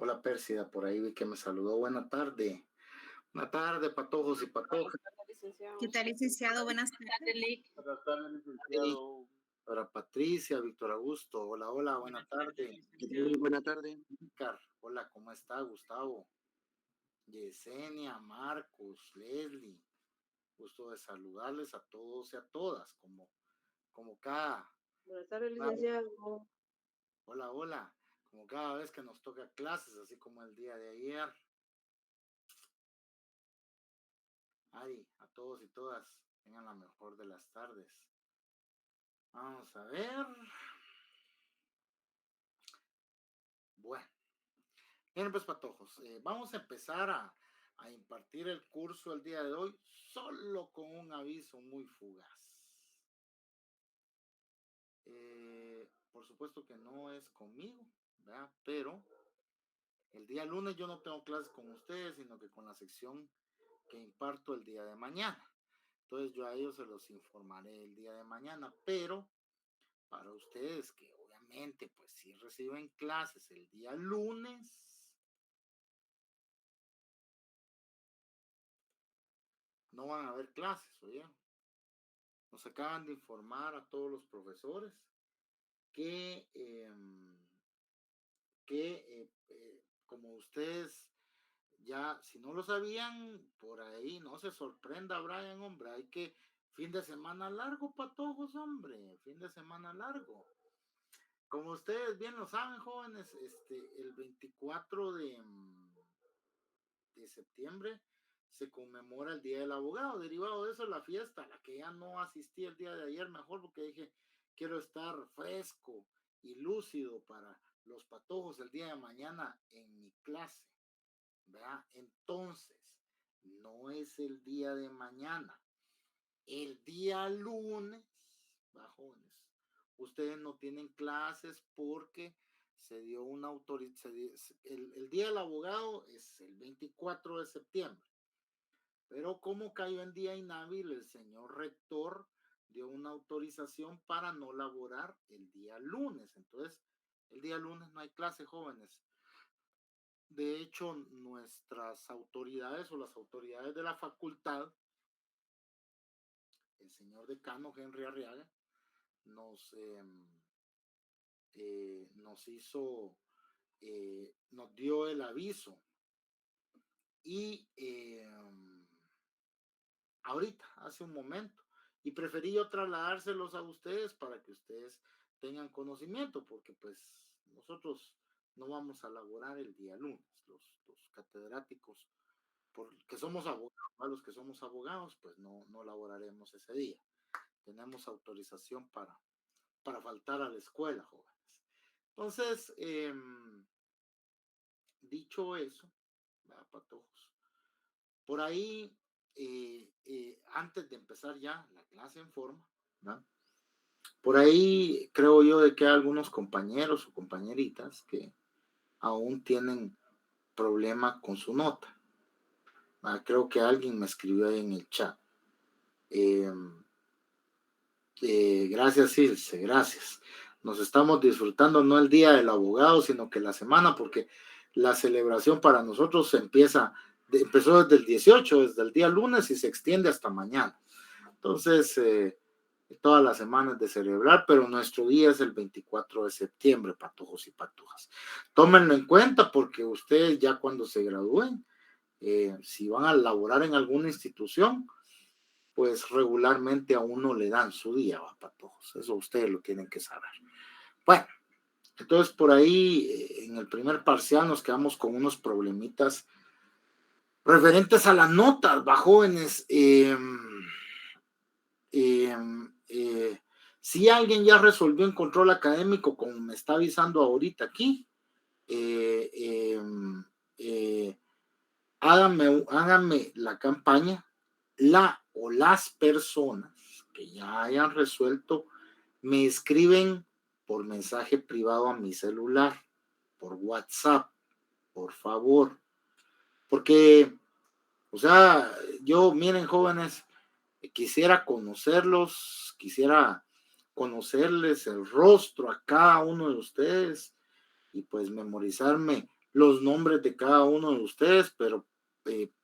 Hola Pérsida, por ahí vi que me saludó. Buena tarde. Buena tarde, patojos y patojas. ¿Qué tal, licenciado? Buenas tardes. Buenas tardes, licenciado. Para Patricia, Víctor Augusto. Hola, hola, buena tarde. Buena tarde. Oscar, hola, ¿cómo está Gustavo? Yesenia, Marcos, Leslie. Gusto de saludarles a todos y a todas, como cada. Buenas tardes, licenciado. Hola, hola. Como cada vez que nos toca clases, así como el día de ayer. Ari, a todos y todas, tengan la mejor de las tardes. Vamos a ver. Bueno, bien, pues patojos, vamos a empezar a impartir el curso el día de hoy, solo con un aviso muy fugaz. Por supuesto que no es conmigo, ¿verdad? Pero el día lunes yo no tengo clases con ustedes, sino que con la sección que imparto el día de mañana. Entonces yo a ellos se los informaré el día de mañana, pero para ustedes que obviamente pues sí reciben clases el día lunes, no van a haber clases, oye. Nos acaban de informar a todos los profesores que, como ustedes ya, si no lo sabían, por ahí no se sorprenda, Brian, hombre, hay que fin de semana largo, patojos, hombre, fin de semana largo. Como ustedes bien lo saben, jóvenes, el 24 de septiembre se conmemora el Día del Abogado. Derivado de eso, la fiesta a la que ya no asistí el día de ayer, mejor porque dije, quiero estar fresco y lúcido para los patojos el día de mañana en mi clase, ¿verdad? Entonces, no es el día de mañana, el día lunes, ¿va, jóvenes? Ustedes no tienen clases porque se dio una autorización. El día del abogado es el 24 de septiembre, pero como cayó en día inhábil, el señor rector dio una autorización para no laborar el día lunes. Entonces, el día lunes no hay clase, jóvenes. De hecho, nuestras autoridades o las autoridades de la facultad, el señor decano Henry Arriaga, nos nos dio el aviso y ahorita, hace un momento, y preferí yo trasladárselos a ustedes para que ustedes tengan conocimiento, porque pues nosotros no vamos a laborar el día lunes, los catedráticos, porque somos abogados, ¿no? Los que somos abogados, pues no laboraremos ese día. Tenemos autorización para faltar a la escuela, jóvenes. Entonces, dicho eso, ¿verdad, patojos? Por ahí, antes de empezar ya la clase en forma, ¿verdad? Por ahí creo yo de que hay algunos compañeros o compañeritas que aún tienen problema con su nota. Creo que alguien me escribió ahí en el chat. Gracias, Ilse, gracias. Nos estamos disfrutando no el día del abogado, sino que la semana, porque la celebración para nosotros empezó desde el 18, desde el día lunes y se extiende hasta mañana. Entonces, todas las semanas de celebrar, pero nuestro día es el 24 de septiembre, patojos y patujas. Tómenlo en cuenta porque ustedes ya cuando se gradúen, si van a laborar en alguna institución, pues regularmente a uno le dan su día, va, patojos. Eso ustedes lo tienen que saber. Bueno, entonces por ahí en el primer parcial nos quedamos con unos problemitas referentes a las notas, va, jóvenes. Si alguien ya resolvió en control académico, como me está avisando ahorita aquí, háganme la campaña, la o las personas que ya hayan resuelto, me escriben por mensaje privado a mi celular, por WhatsApp, por favor, porque, o sea, yo, miren, jóvenes, quisiera conocerlos, quisiera conocerles el rostro a cada uno de ustedes y pues memorizarme los nombres de cada uno de ustedes, pero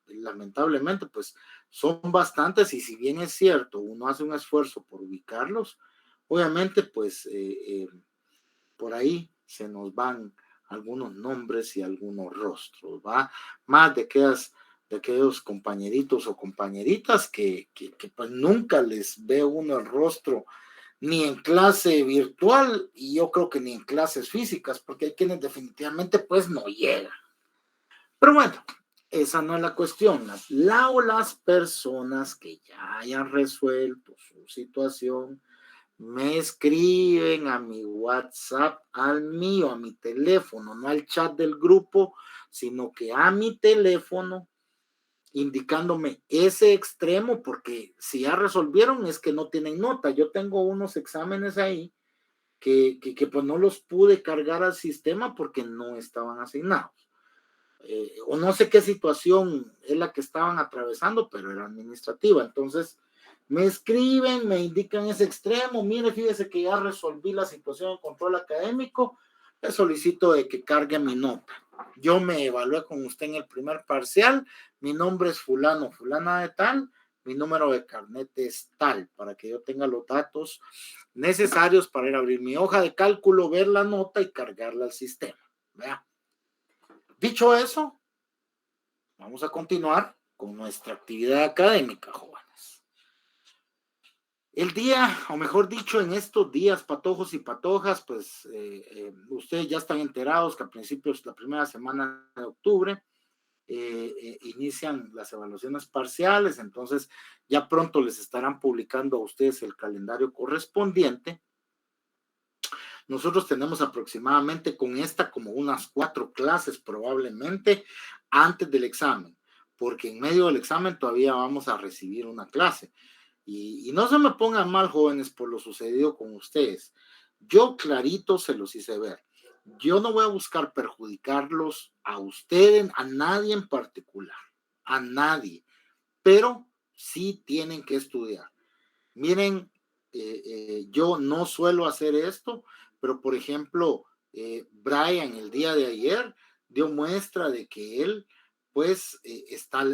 lamentablemente pues son bastantes, y si bien es cierto, uno hace un esfuerzo por ubicarlos, obviamente pues por ahí se nos van algunos nombres y algunos rostros, ¿va? Más de aquellos compañeritos o compañeritas que pues nunca les ve uno el rostro, ni en clase virtual, y yo creo que ni en clases físicas, porque hay quienes definitivamente pues no llegan. Pero bueno, esa no es la cuestión. Las personas que ya hayan resuelto su situación me escriben a mi WhatsApp, al mío, a mi teléfono, no al chat del grupo, sino que a mi teléfono, indicándome ese extremo, porque si ya resolvieron es que no tienen nota. Yo tengo unos exámenes ahí que pues no los pude cargar al sistema porque no estaban asignados. O no sé qué situación es la que estaban atravesando, pero era administrativa. Entonces me escriben, me indican ese extremo: mire, fíjese que ya resolví la situación de control académico, le solicito de que cargue mi nota. Yo me evalué con usted en el primer parcial, mi nombre es fulano, fulana de tal, mi número de carnet es tal, para que yo tenga los datos necesarios para ir a abrir mi hoja de cálculo, ver la nota y cargarla al sistema. ¿Vea? Dicho eso, vamos a continuar con nuestra actividad académica, jóvenes. El día, o mejor dicho, en estos días, patojos y patojas, pues ustedes ya están enterados que a principios de la primera semana de octubre inician las evaluaciones parciales, entonces ya pronto les estarán publicando a ustedes el calendario correspondiente. Nosotros tenemos aproximadamente con esta como unas 4 clases probablemente antes del examen, porque en medio del examen todavía vamos a recibir una clase. Y no se me pongan mal, jóvenes, por lo sucedido con ustedes. Yo clarito se los hice ver. Yo no voy a buscar perjudicarlos a ustedes, a nadie en particular, a nadie, pero sí tienen que estudiar. Miren, yo no suelo hacer esto, pero por ejemplo, Brian el día de ayer dio muestra de que él pues está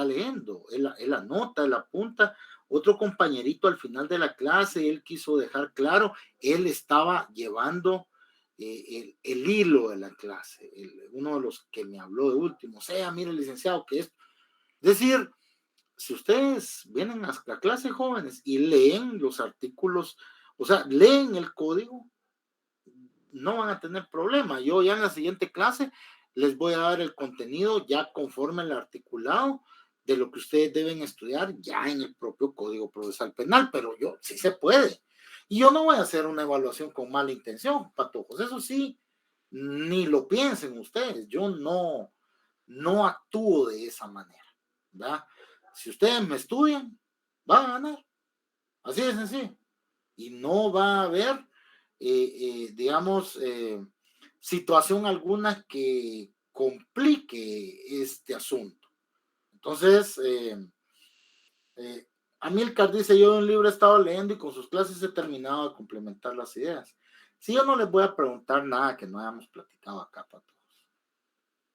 leyendo, él anota, él apunta. Otro compañerito al final de la clase, él quiso dejar claro, él estaba llevando el hilo de la clase, uno de los que me habló de último: mire, licenciado, que es decir, si ustedes vienen a la clase, jóvenes, y leen los artículos, o sea, leen el código, no van a tener problema. Yo ya en la siguiente clase les voy a dar el contenido ya conforme el articulado de lo que ustedes deben estudiar ya en el propio Código Procesal Penal, pero yo sí se puede. Y yo no voy a hacer una evaluación con mala intención, patojos, eso sí, ni lo piensen ustedes. Yo no actúo de esa manera, ¿verdad? Si ustedes me estudian, van a ganar. Así de sencillo. Y no va a haber, digamos, situación alguna que complique este asunto. Entonces, Amílcar dice: yo un libro he estado leyendo y con sus clases he terminado de complementar las ideas. Si yo no les voy a preguntar nada que no hayamos platicado acá para todos.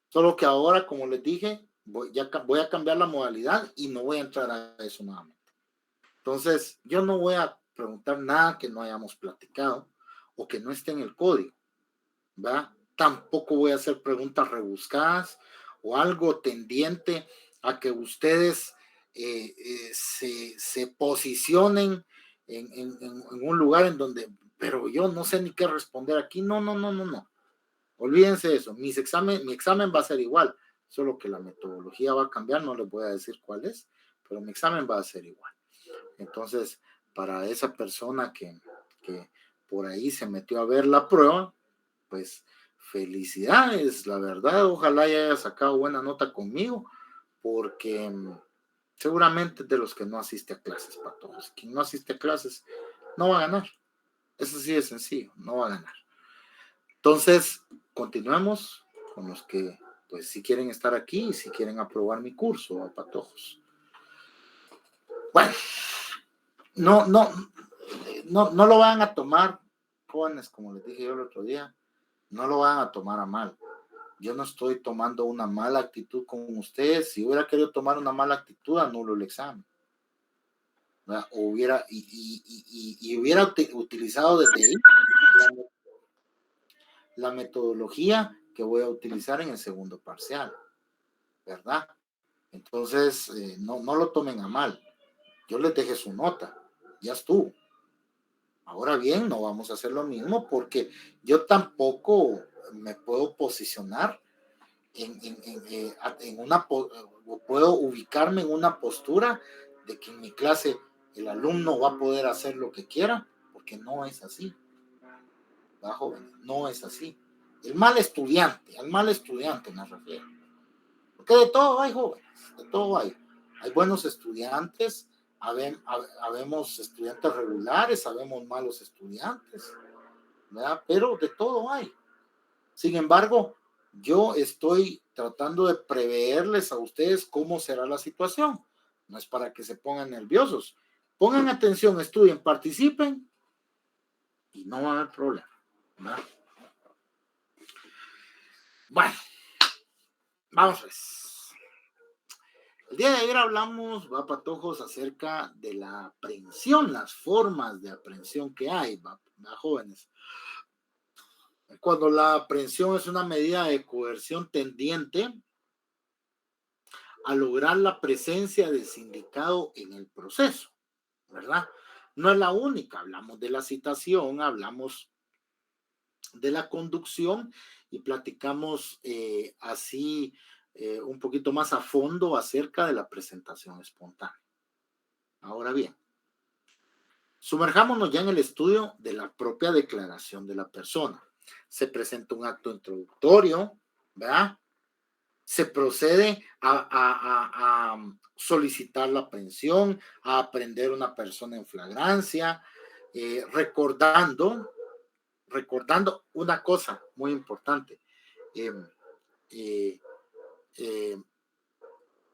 Solo que ahora, como les dije, voy a cambiar la modalidad y no voy a entrar a eso nuevamente. Entonces, yo no voy a preguntar nada que no hayamos platicado o que no esté en el código, ¿verdad? Tampoco voy a hacer preguntas rebuscadas o algo tendiente a que ustedes se posicionen en un lugar en donde, pero yo no sé ni qué responder aquí. No. Olvídense de eso. Mi examen va a ser igual, solo que la metodología va a cambiar. No les voy a decir cuál es, pero mi examen va a ser igual. Entonces, para esa persona que por ahí se metió a ver la prueba, pues felicidades, la verdad. Ojalá haya sacado buena nota conmigo, porque seguramente de los que no asiste a clases, para todos. Quien no asiste a clases no va a ganar. Eso sí es sencillo, no va a ganar. Entonces, continuemos con los que, pues, si quieren estar aquí y si quieren aprobar mi curso, a patojos. Bueno, no lo van a tomar, jóvenes, como les dije yo el otro día, no lo van a tomar a mal. yo no estoy tomando una mala actitud con ustedes. Si hubiera querido tomar una mala actitud, anulo el examen, ¿verdad? O hubiera, hubiera utilizado desde ahí la metodología que voy a utilizar en el segundo parcial, ¿verdad? Entonces, no lo tomen a mal. Yo les dejé su nota, ya estuvo. Ahora bien, no vamos a hacer lo mismo porque yo tampoco me puedo posicionar en una, puedo ubicarme en una postura de que en mi clase el alumno va a poder hacer lo que quiera, porque no es así. ¿Va, jóvenes? No es así. Al mal estudiante me refiero. Porque de todo hay, jóvenes, de todo hay. Hay buenos estudiantes, habemos estudiantes regulares, sabemos malos estudiantes, ¿verdad? Pero de todo hay. Sin embargo, yo estoy tratando de preverles a ustedes cómo será la situación. No es para que se pongan nerviosos. Pongan atención, estudien, participen y no va a haber problema, ¿verdad? Bueno, vamos pues. El día de ayer hablamos, va, patojos, acerca de la aprehensión, las formas de aprehensión que hay, va, jóvenes. Cuando la aprehensión es una medida de coerción tendiente a lograr la presencia del sindicado en el proceso, ¿verdad? No es la única, hablamos de la citación, hablamos de la conducción y platicamos así un poquito más a fondo acerca de la presentación espontánea. Ahora bien, sumerjámonos ya en el estudio de la propia declaración de la persona. Se presenta un acto introductorio, ¿verdad? Se procede a solicitar la aprehensión, a aprehender una persona en flagrancia, recordando una cosa muy importante.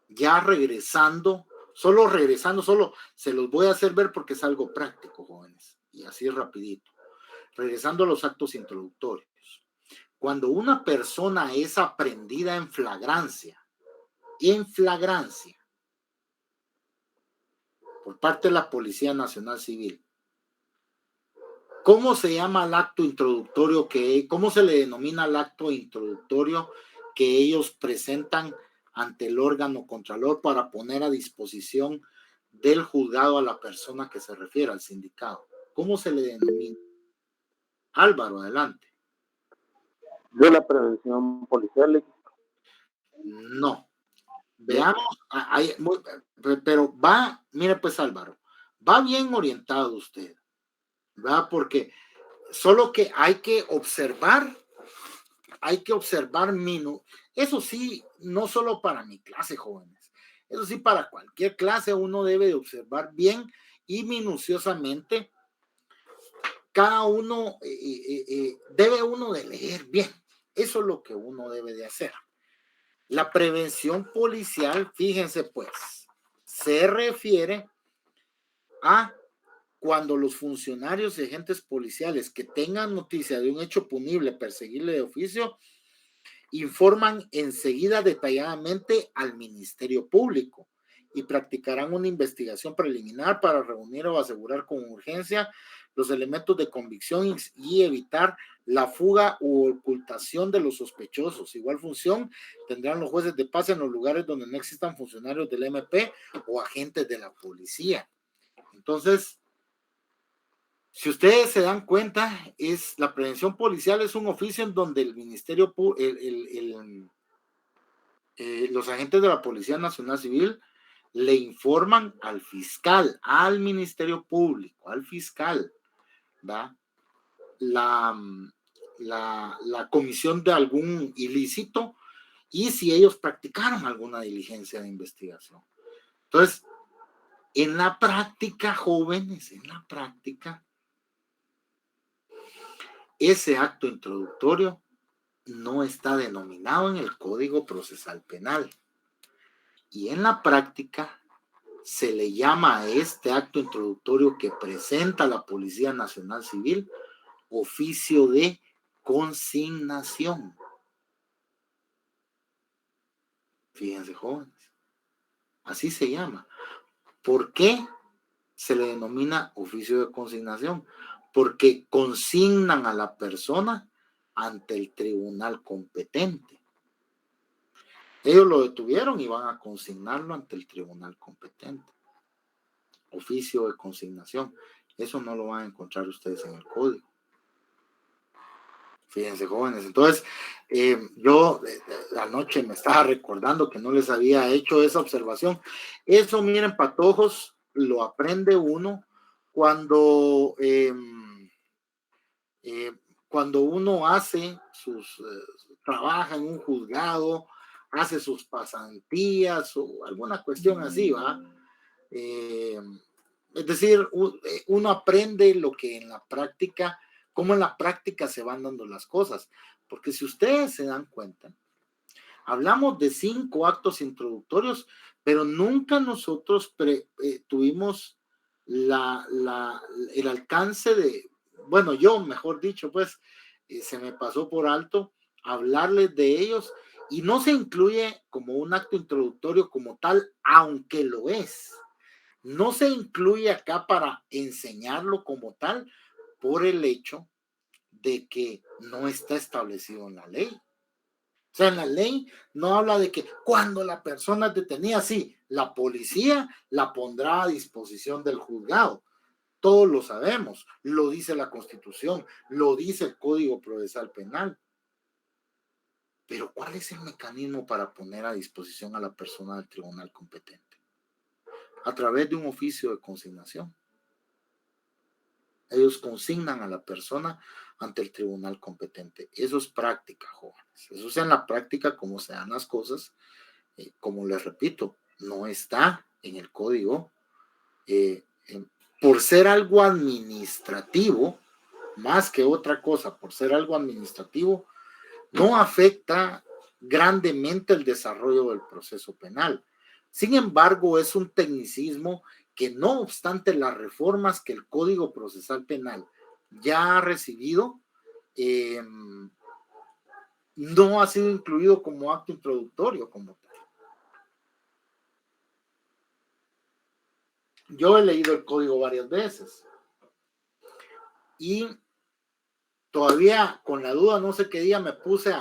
Ya regresando, solo se los voy a hacer ver porque es algo práctico, jóvenes, y así rapidito. Regresando a los actos introductorios. Cuando una persona es aprehendida en flagrancia, por parte de la Policía Nacional Civil, ¿cómo se llama el acto introductorio cómo se le denomina el acto introductorio que ellos presentan ante el órgano contralor para poner a disposición del juzgado a la persona que se refiere, al sindicado? ¿Cómo se le denomina? Álvaro, adelante. De la prevención policial. No. Veamos, pero va, mire pues Álvaro, va bien orientado usted, ¿verdad? Porque solo que hay que observar eso sí, no solo para mi clase, jóvenes, eso sí, para cualquier clase uno debe de observar bien y minuciosamente, cada uno debe uno de leer bien, eso es lo que uno debe de hacer. La prevención policial, fíjense pues, se refiere a cuando los funcionarios y agentes policiales que tengan noticia de un hecho punible, perseguible de oficio, informan enseguida detalladamente al Ministerio Público y practicarán una investigación preliminar para reunir o asegurar con urgencia los elementos de convicción y evitar la fuga u ocultación de los sospechosos. Igual función tendrán los jueces de paz en los lugares donde no existan funcionarios del MP o agentes de la policía. Entonces, si ustedes se dan cuenta, la prevención policial es un oficio en donde el Ministerio, los agentes de la Policía Nacional Civil le informan al fiscal, al Ministerio Público, al fiscal, ¿va? La comisión de algún ilícito y si ellos practicaron alguna diligencia de investigación. Entonces, en la práctica, jóvenes, ese acto introductorio no está denominado en el Código Procesal Penal. Y en la práctica se le llama a este acto introductorio que presenta la Policía Nacional Civil oficio de consignación. Fíjense, jóvenes, así se llama. ¿Por qué se le denomina oficio de consignación? Porque consignan a la persona ante el tribunal competente. Ellos lo detuvieron y van a consignarlo ante el tribunal competente. Oficio de consignación. Eso no lo van a encontrar ustedes en el código. Fíjense, jóvenes. Entonces, yo anoche me estaba recordando que no les había hecho esa observación. Eso, miren, patojos, lo aprende uno cuando, cuando uno hace trabaja en un juzgado, hace sus pasantías o alguna cuestión así, ¿va? Es decir, uno aprende lo que en la práctica, cómo en la práctica se van dando las cosas. Porque si ustedes se dan cuenta, hablamos de 5 actos introductorios, pero nunca nosotros tuvimos el alcance de, bueno, yo, mejor dicho, pues, se me pasó por alto hablarles de ellos y no se incluye como un acto introductorio como tal, aunque lo es. No se incluye acá para enseñarlo como tal por el hecho de que no está establecido en la ley. O sea, en la ley no habla de que cuando la persona es detenida, sí, la policía la pondrá a disposición del juzgado. Todos lo sabemos, lo dice la Constitución, lo dice el Código Procesal Penal. Pero ¿cuál es el mecanismo para poner a disposición a la persona del tribunal competente? A través de un oficio de consignación. Ellos consignan a la persona ante el tribunal competente. Eso es práctica, jóvenes. Eso es en la práctica cómo se dan las cosas. Como les repito, no está en el código. Por ser algo administrativo, más que otra cosa, por ser algo administrativo, no afecta grandemente el desarrollo del proceso penal. Sin embargo, es un tecnicismo que no obstante las reformas que el Código Procesal Penal ya ha recibido, no ha sido incluido como acto introductorio como tal. Yo he leído el código varias veces y todavía con la duda, no sé qué día me puse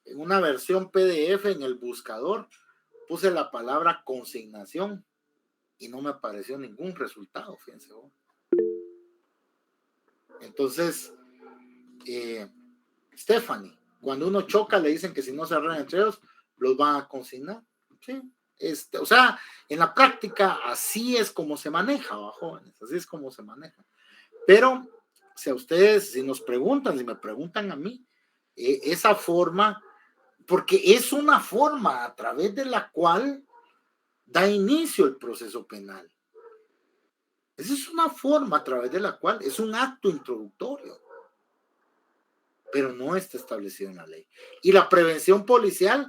en una versión PDF en el buscador, puse la palabra consignación y no me apareció ningún resultado, fíjense. Entonces, Stephanie, cuando uno choca le dicen que si no se arreglan entre ellos, los van a consignar. ¿Sí? O sea, en la práctica así es como se maneja, jóvenes, así es como se maneja. Pero si a ustedes, si nos preguntan, si me preguntan a mí, esa forma, porque es una forma a través de la cual da inicio el proceso penal. Esa es una forma a través de la cual es un acto introductorio, pero no está establecido en la ley. Y la prevención policial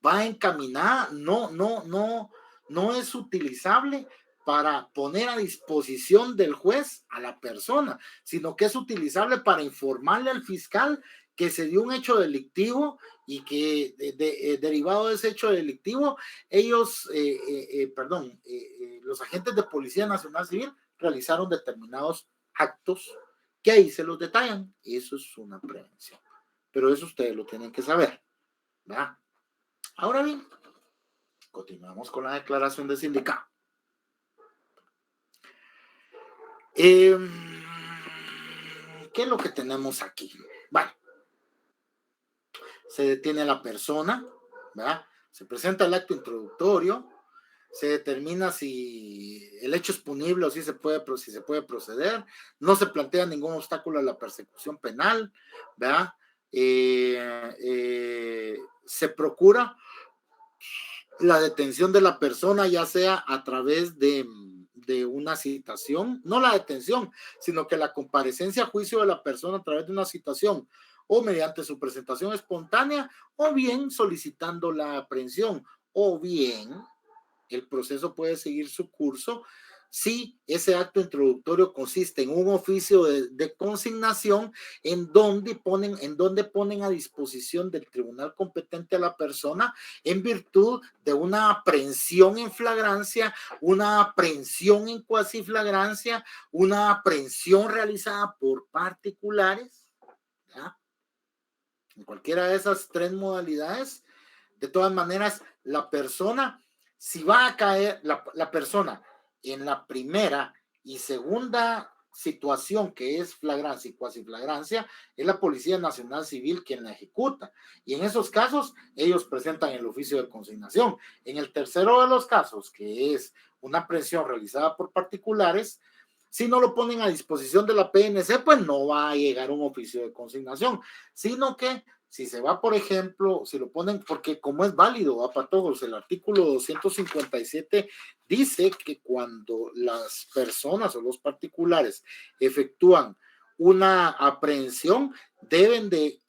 va encaminada, no es utilizable para poner a disposición del juez a la persona, sino que es utilizable para informarle al fiscal que se dio un hecho delictivo y que derivado de ese hecho delictivo, ellos, los agentes de Policía Nacional Civil realizaron determinados actos que ahí se los detallan. Eso es una prevención. Pero eso ustedes lo tienen que saber, ¿verdad? Ahora bien, continuamos con la declaración de sindicato. ¿Qué es lo que tenemos aquí? Bueno, se detiene a la persona, ¿verdad? Se presenta el acto introductorio, se determina si el hecho es punible o si se puede proceder, no se plantea ningún obstáculo a la persecución penal, ¿verdad? Se procura la detención de la persona, ya sea a través de una citación, no la detención, sino que la comparecencia a juicio de la persona a través de una citación o mediante su presentación espontánea, o bien solicitando la aprehensión, o bien el proceso puede seguir su curso si ese acto introductorio consiste en un oficio de consignación en donde ponen a disposición del tribunal competente a la persona en virtud de una aprehensión en flagrancia, una aprehensión en cuasi flagrancia, una aprehensión realizada por particulares, ¿ya? En cualquiera de esas tres modalidades. De todas maneras, la persona, si va a caer la persona en la primera y segunda situación, que es flagrancia y cuasi flagrancia, es la Policía Nacional Civil quien la ejecuta. Y en esos casos, ellos presentan el oficio de consignación. En el tercero de los casos, que es una aprehensión realizada por particulares, si no lo ponen a disposición de la PNC, pues no va a llegar un oficio de consignación, sino que si se va, por ejemplo, si lo ponen, porque como es válido, va para todos, el artículo 257 dice que cuando las personas o los particulares efectúan una aprehensión, deben de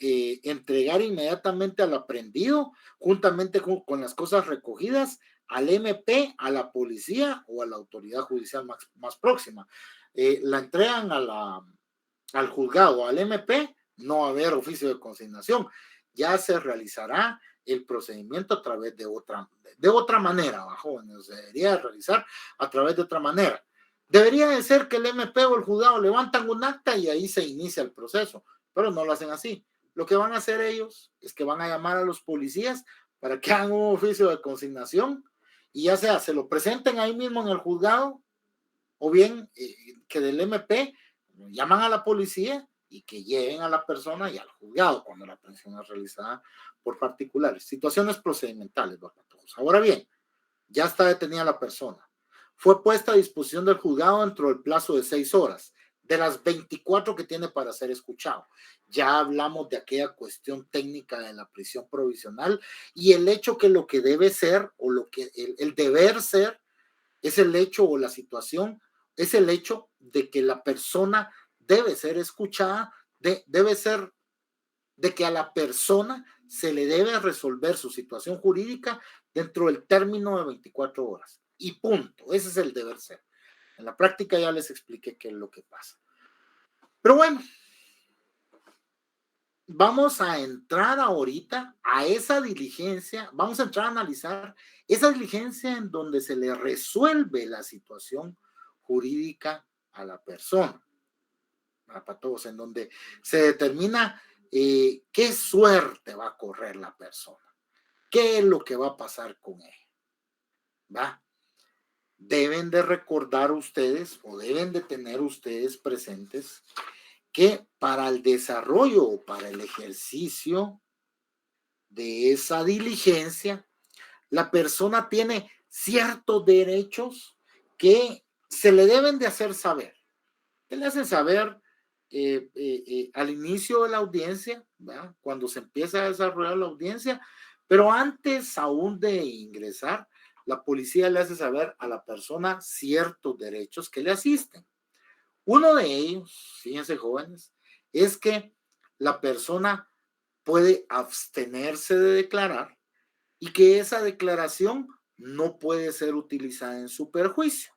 entregar inmediatamente al aprehendido, juntamente con las cosas recogidas, al MP, a la policía o a la autoridad judicial más próxima. La entregan al juzgado, al MP, no va a haber oficio de consignación. Ya se realizará el procedimiento a través de otra manera, jóvenes, se debería realizar a través de otra manera. Debería de ser que el MP o el juzgado levantan un acta y ahí se inicia el proceso, pero no lo hacen así. Lo que van a hacer ellos es que van a llamar a los policías para que hagan un oficio de consignación y ya sea se lo presenten ahí mismo en el juzgado o bien que del MP llaman a la policía y que lleven a la persona y al juzgado cuando la aprehensión es realizada por particulares. Situaciones procedimentales, Barbatojos. Ahora bien, ya está detenida la persona. Fue puesta a disposición del juzgado dentro del plazo de 6 horas, de las 24 que tiene para ser escuchado. Ya hablamos de aquella cuestión técnica de la prisión provisional y el hecho que lo que debe ser o lo que el deber ser es el hecho o la situación, es el hecho de que la persona debe ser escuchada, debe ser de que a la persona se le debe resolver su situación jurídica dentro del término de 24 horas. Y punto, ese es el deber ser. En la práctica ya les expliqué qué es lo que pasa. Pero bueno, vamos a entrar ahorita a esa diligencia, vamos a entrar a analizar esa diligencia en donde se le resuelve la situación jurídica a la persona, para todos, en donde se determina qué suerte va a correr la persona, qué es lo que va a pasar con ella, ¿va? Deben de recordar ustedes o deben de tener ustedes presentes que para el desarrollo o para el ejercicio de esa diligencia, la persona tiene ciertos derechos que se le deben de hacer saber. Se le hacen saber al inicio de la audiencia, ¿verdad? Cuando se empieza a desarrollar la audiencia, pero antes aún de ingresar, la policía le hace saber a la persona ciertos derechos que le asisten. Uno de ellos, fíjense jóvenes, es que la persona puede abstenerse de declarar y que esa declaración no puede ser utilizada en su perjuicio,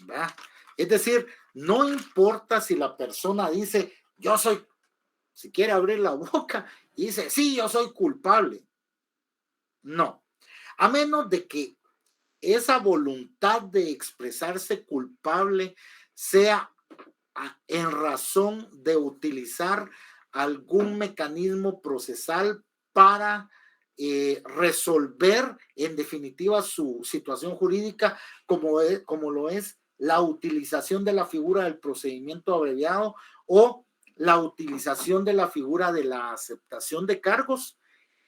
¿verdad? Es decir, no importa si la persona dice, yo soy, si quiere abrir la boca y dice, sí, yo soy culpable. No, a menos de que esa voluntad de expresarse culpable sea en razón de utilizar algún mecanismo procesal para resolver en definitiva su situación jurídica, como lo es la utilización de la figura del procedimiento abreviado o la utilización de la figura de la aceptación de cargos.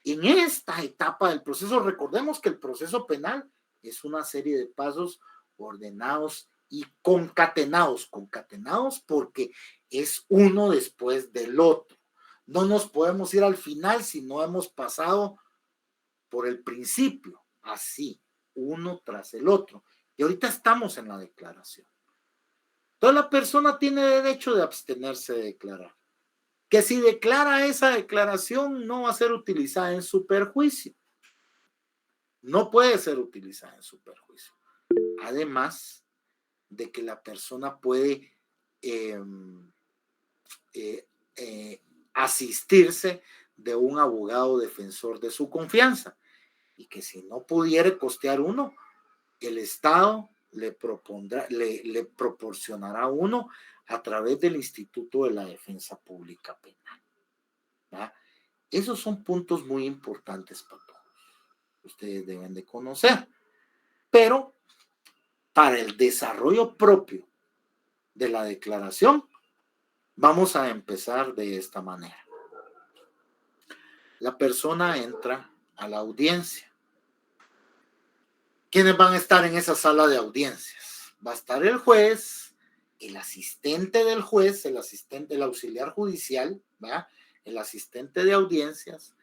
En esta etapa del proceso, recordemos que el proceso penal es una serie de pasos ordenados y concatenados porque es uno después del otro. No nos podemos ir al final si no hemos pasado por el principio, así, uno tras el otro. Y ahorita estamos en la declaración. Toda la persona tiene derecho de abstenerse de declarar. Que si declara esa declaración no va a ser utilizada en su perjuicio. No puede ser utilizada en su perjuicio. Además, de que la persona puede asistirse de un abogado defensor de su confianza, y que si no pudiera costear uno, el Estado le proporcionará uno a través del Instituto de la Defensa Pública Penal. ¿Va? Esos son puntos muy importantes para todos. Ustedes deben de conocer. Pero para el desarrollo propio de la declaración, vamos a empezar de esta manera. La persona entra a la audiencia. ¿Quiénes van a estar en esa sala de audiencias? Va a estar el juez, el asistente del juez, el auxiliar judicial, ¿va? El asistente de audiencias.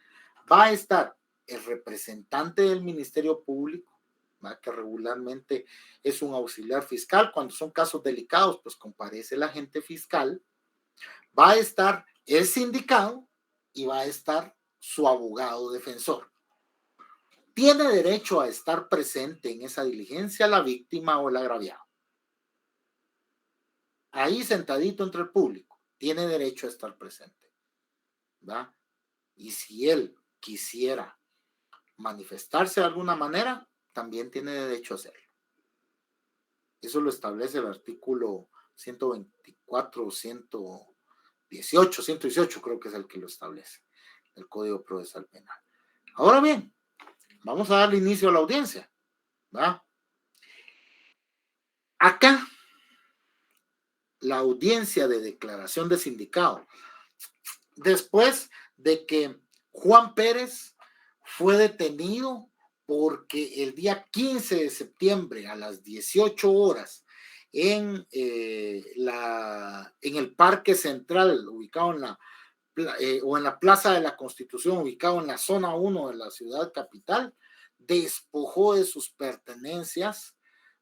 Va a estar el representante del Ministerio Público, ¿va? Que regularmente es un auxiliar fiscal. Cuando son casos delicados, pues comparece el agente fiscal. Va a estar el sindicado y va a estar su abogado defensor. Tiene derecho a estar presente en esa diligencia la víctima o el agraviado. Ahí sentadito entre el público, tiene derecho a estar presente, ¿va? Y si él quisiera manifestarse de alguna manera, también tiene derecho a hacerlo. Eso lo establece el artículo 124, 118, 118 creo que es el que lo establece, el Código Procesal Penal. Ahora bien, vamos a darle inicio a la audiencia, ¿va? Acá, la audiencia de declaración de sindicado, después de que Juan Pérez fue detenido porque el día 15 de septiembre a las 18 horas en el Parque Central, ubicado en la Plaza de la Constitución, ubicado en la zona 1 de la ciudad capital, despojó de sus pertenencias,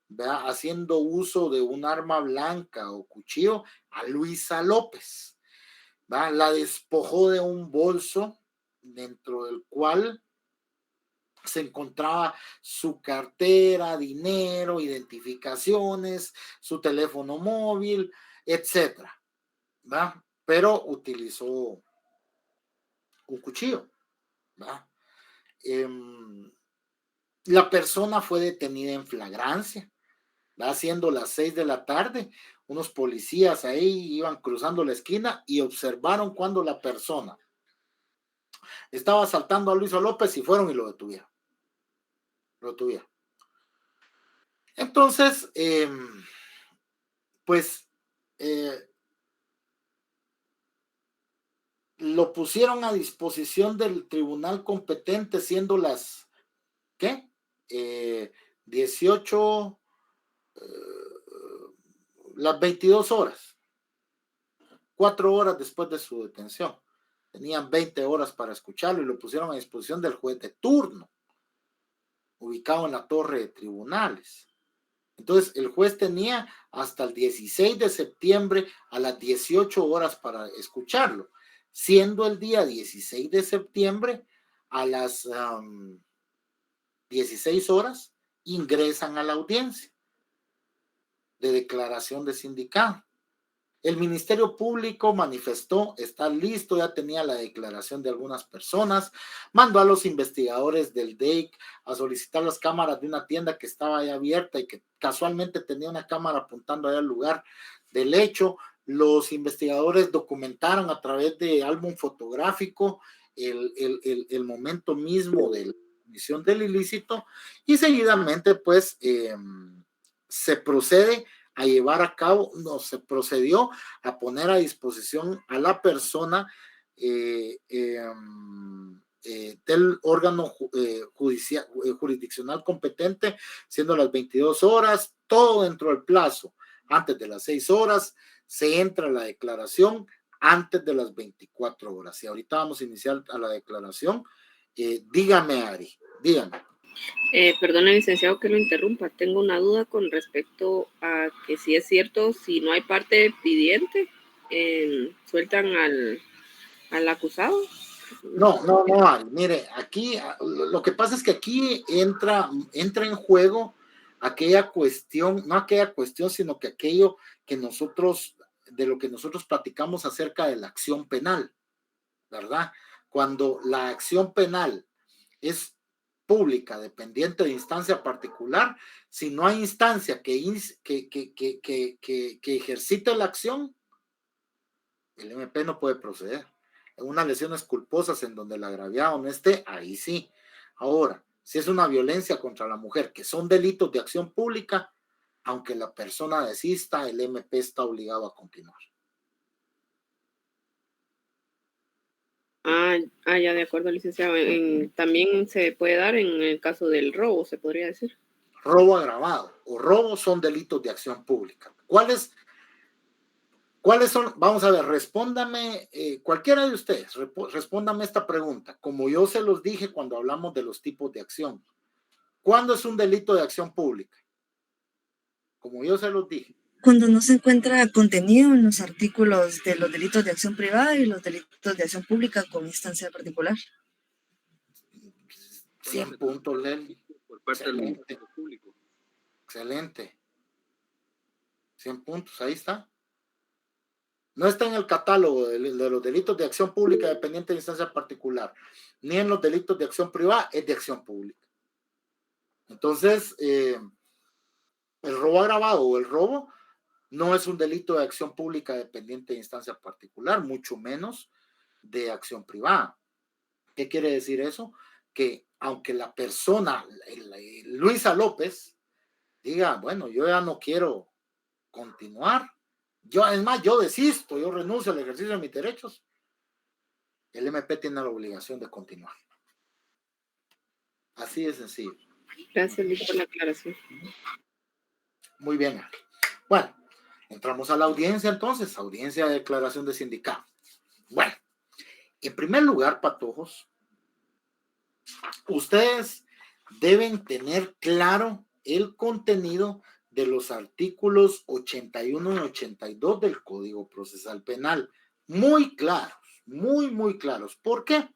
¿verdad? Haciendo uso de un arma blanca o cuchillo a Luisa López, ¿verdad? La despojó de un bolso dentro del cual se encontraba su cartera, dinero, identificaciones, su teléfono móvil, etcétera, ¿verdad? Pero utilizó un cuchillo, ¿verdad? La persona fue detenida en flagrancia, ¿verdad? Siendo las 6 de la tarde, unos policías ahí iban cruzando la esquina y observaron cuando la persona estaba asaltando a Luisa López y fueron y lo detuvieron. Entonces, lo pusieron a disposición del tribunal competente, siendo las 18, las 22 horas, 4 horas después de su detención. Tenían 20 horas para escucharlo y lo pusieron a disposición del juez de turno, ubicado en la torre de tribunales. Entonces, el juez tenía hasta el 16 de septiembre a las 18 horas para escucharlo, siendo el día 16 de septiembre a las 16 horas ingresan a la audiencia de declaración de sindicado. El Ministerio Público manifestó estar listo, ya tenía la declaración de algunas personas, mandó a los investigadores del DEIC a solicitar las cámaras de una tienda que estaba ahí abierta y que casualmente tenía una cámara apuntando ahí al lugar del hecho. Los investigadores documentaron a través de álbum fotográfico el momento mismo de la comisión del ilícito y seguidamente pues se procedió a poner a disposición a la persona del órgano jurisdiccional competente, siendo las 22 horas, todo dentro del plazo. Antes de las 6 horas se entra a la declaración, antes de las 24 horas. Y ahorita vamos a iniciar a la declaración. Dígame, Ari, dígame. Perdone, licenciado, que lo interrumpa. Tengo una duda con respecto a que si es cierto, si no hay parte pidiente, sueltan al acusado. No, Ari. Mire, aquí lo que pasa es que aquí entra en juego aquella cuestión, no aquella cuestión, sino que aquello que nosotros, de lo que nosotros platicamos acerca de la acción penal, ¿verdad? Cuando la acción penal es pública, dependiente de instancia particular, si no hay instancia que ejercite la acción, el MP no puede proceder. En unas lesiones culposas en donde el agraviado no esté, ahí sí. Ahora, si es una violencia contra la mujer, que son delitos de acción pública, aunque la persona desista, el MP está obligado a continuar. Ya de acuerdo, licenciado. También se puede dar en el caso del robo, se podría decir. Robo agravado o robo son delitos de acción pública. ¿Cuáles son? Vamos a ver, respóndame, cualquiera de ustedes, respóndame esta pregunta. Como yo se los dije cuando hablamos de los tipos de acción. ¿Cuándo es un delito de acción pública? Como yo se los dije. Cuando no se encuentra contenido en los artículos de los delitos de acción privada y los delitos de acción pública con instancia particular. 100 puntos, Lely. Por parte del Ministerio Público. Excelente. 100 puntos, ahí está. No está en el catálogo de los delitos de acción pública dependiente de instancia particular, ni en los delitos de acción privada, es de acción pública. Entonces, el robo agravado o el robo no es un delito de acción pública dependiente de instancia particular, mucho menos de acción privada. ¿Qué quiere decir eso? Que aunque la persona, Luisa López, diga, bueno, yo ya no quiero continuar, yo desisto, yo renuncio al ejercicio de mis derechos, el MP tiene la obligación de continuar. Así de sencillo. Gracias, Luis, por la aclaración. Muy bien. Bueno, entramos a la audiencia entonces, audiencia de declaración de sindicato. Bueno, en primer lugar, patojos, ustedes deben tener claro el contenido de los artículos 81 y 82 del Código Procesal Penal. Muy claros, muy claros. ¿Por qué?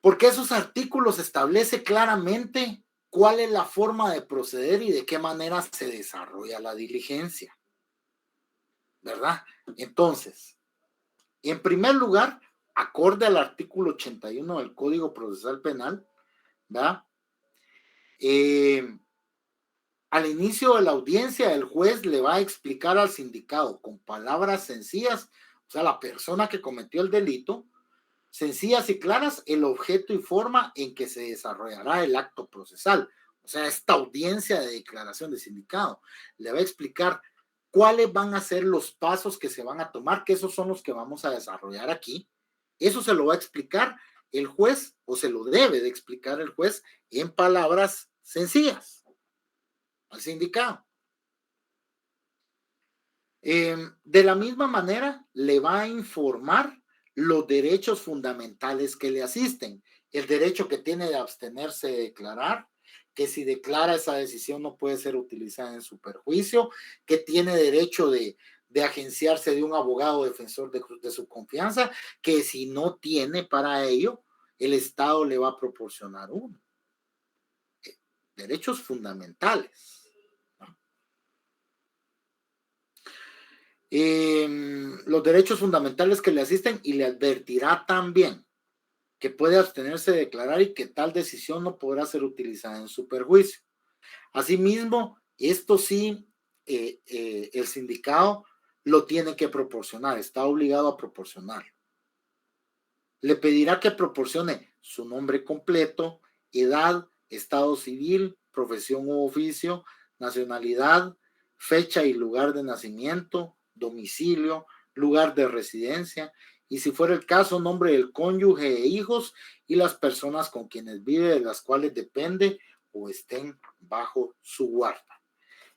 Porque esos artículos establecen claramente cuál es la forma de proceder y de qué manera se desarrolla la diligencia, ¿verdad? Entonces, en primer lugar, acorde al artículo 81 del Código Procesal Penal, ¿verdad? Al inicio de la audiencia, el juez le va a explicar al sindicado con palabras sencillas, o sea, la persona que cometió el delito, sencillas y claras, el objeto y forma en que se desarrollará el acto procesal. O sea, esta audiencia de declaración de sindicado le va a explicar cuáles van a ser los pasos que se van a tomar, que esos son los que vamos a desarrollar aquí. Eso se lo va a explicar el juez, o se lo debe de explicar el juez en palabras sencillas al sindicado. De la misma manera, le va a informar los derechos fundamentales que le asisten. El derecho que tiene de abstenerse de declarar, que si declara esa decisión no puede ser utilizada en su perjuicio, que tiene derecho de agenciarse de un abogado defensor de su confianza, que si no tiene para ello, el Estado le va a proporcionar uno. Derechos fundamentales. Los derechos fundamentales que le asisten, y le advertirá también que puede abstenerse de declarar y que tal decisión no podrá ser utilizada en su perjuicio. Asimismo, esto sí, el sindicado lo tiene que proporcionar, está obligado a proporcionarlo. Le pedirá que proporcione su nombre completo, edad, estado civil, profesión u oficio, nacionalidad, fecha y lugar de nacimiento, domicilio, lugar de residencia, y si fuera el caso, nombre del cónyuge e hijos y las personas con quienes vive, de las cuales depende o estén bajo su guarda.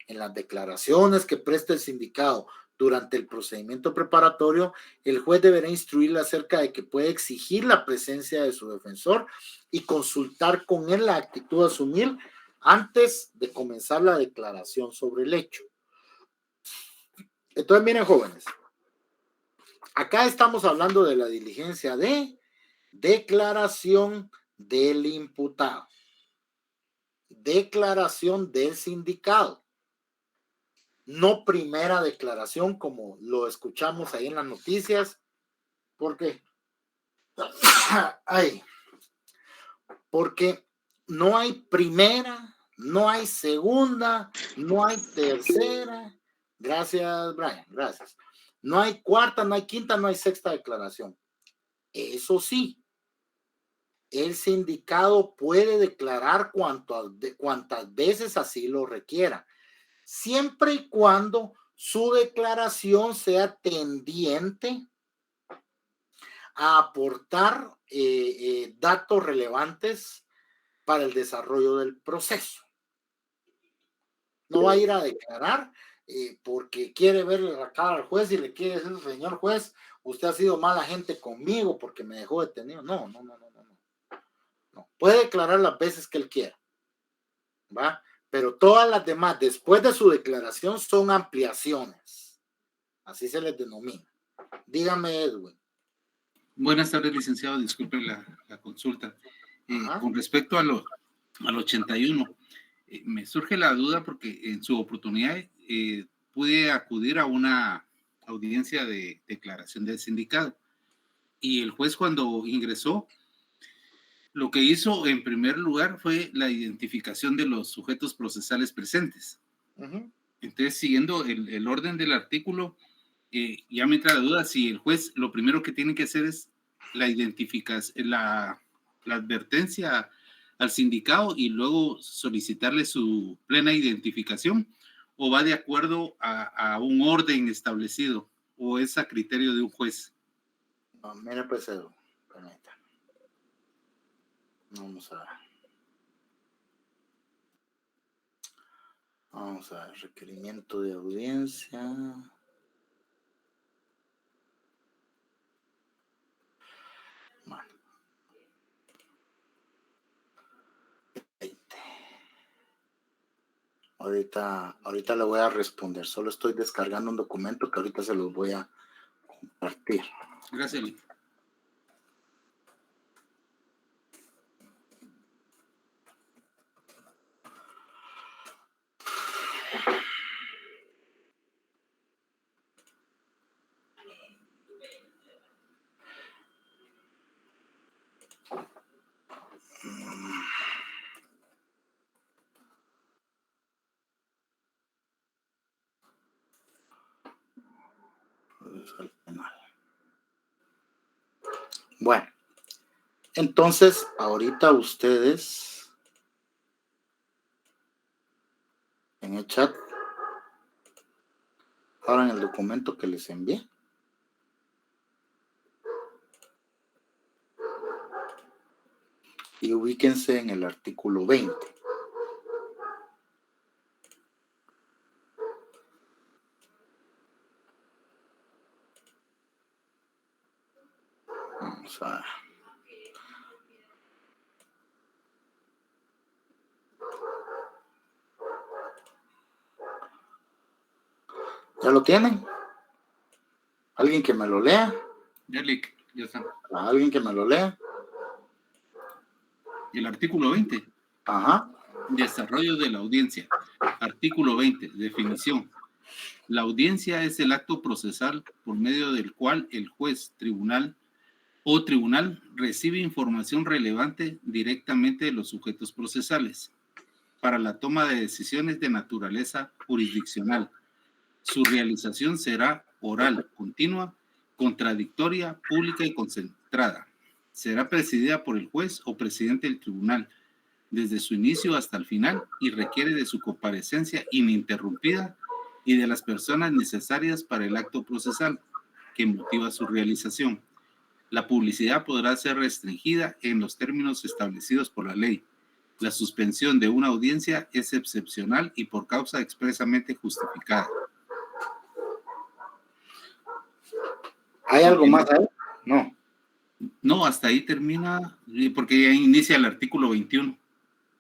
En las declaraciones que preste el sindicado durante el procedimiento preparatorio, el juez deberá instruirle acerca de que puede exigir la presencia de su defensor y consultar con él la actitud a asumir antes de comenzar la declaración sobre el hecho. Entonces, miren, jóvenes, acá estamos hablando de la diligencia de declaración del imputado. declaración del sindicado, no primera declaración como lo escuchamos ahí en las noticias, porque porque no hay primera, no hay segunda, no hay tercera. Gracias, Brian, gracias. No hay cuarta, no hay quinta, no hay sexta declaración. Eso sí, el sindicado puede declarar cuantas veces así lo requiera, siempre y cuando su declaración sea tendiente a aportar datos relevantes para el desarrollo del proceso. No va a ir a declarar porque quiere verle la cara al juez y le quiere decir, señor juez, usted ha sido mala gente conmigo porque me dejó detenido. No. Puede declarar las veces que él quiera, ¿va? Pero todas las demás, después de su declaración, son ampliaciones. Así se les denomina. Dígame, Edwin. Buenas tardes, licenciado. Disculpe la consulta. Con respecto al 81, me surge la duda porque en su oportunidad pude acudir a una audiencia de declaración del sindicato y el juez cuando ingresó, lo que hizo en primer lugar fue la identificación de los sujetos procesales presentes. Entonces, siguiendo el orden del artículo, ya me entra la duda si el juez lo primero que tiene que hacer es la identificación, la advertencia al sindicado y luego solicitarle su plena identificación, o va de acuerdo a un orden establecido o es a criterio de un juez. No, mira, pues, permítame. Vamos a ver, requerimiento de audiencia. Bueno. 20. Ahorita le voy a responder. Solo estoy descargando un documento que ahorita se los voy a compartir. Gracias, Lee. Bueno, entonces ahorita ustedes en el chat abran el documento que les envié. Y ubíquense en el artículo 20. Vamos a ver. ¿Ya lo tienen? ¿Alguien que me lo lea? Ya está. ¿Alguien que me lo lea? El artículo 20. Ajá. Desarrollo de la audiencia. Artículo 20. Definición. La audiencia es el acto procesal por medio del cual el juez, tribunal recibe información relevante directamente de los sujetos procesales para la toma de decisiones de naturaleza jurisdiccional. Su realización será oral, continua, contradictoria, pública y concentrada. Será presidida por el juez o presidente del tribunal desde su inicio hasta el final y requiere de su comparecencia ininterrumpida y de las personas necesarias para el acto procesal que motiva su realización. La publicidad podrá ser restringida en los términos establecidos por la ley. La suspensión de una audiencia es excepcional y por causa expresamente justificada. ¿Hay algo más ahí? No. No, hasta ahí termina, porque ya inicia el artículo 21.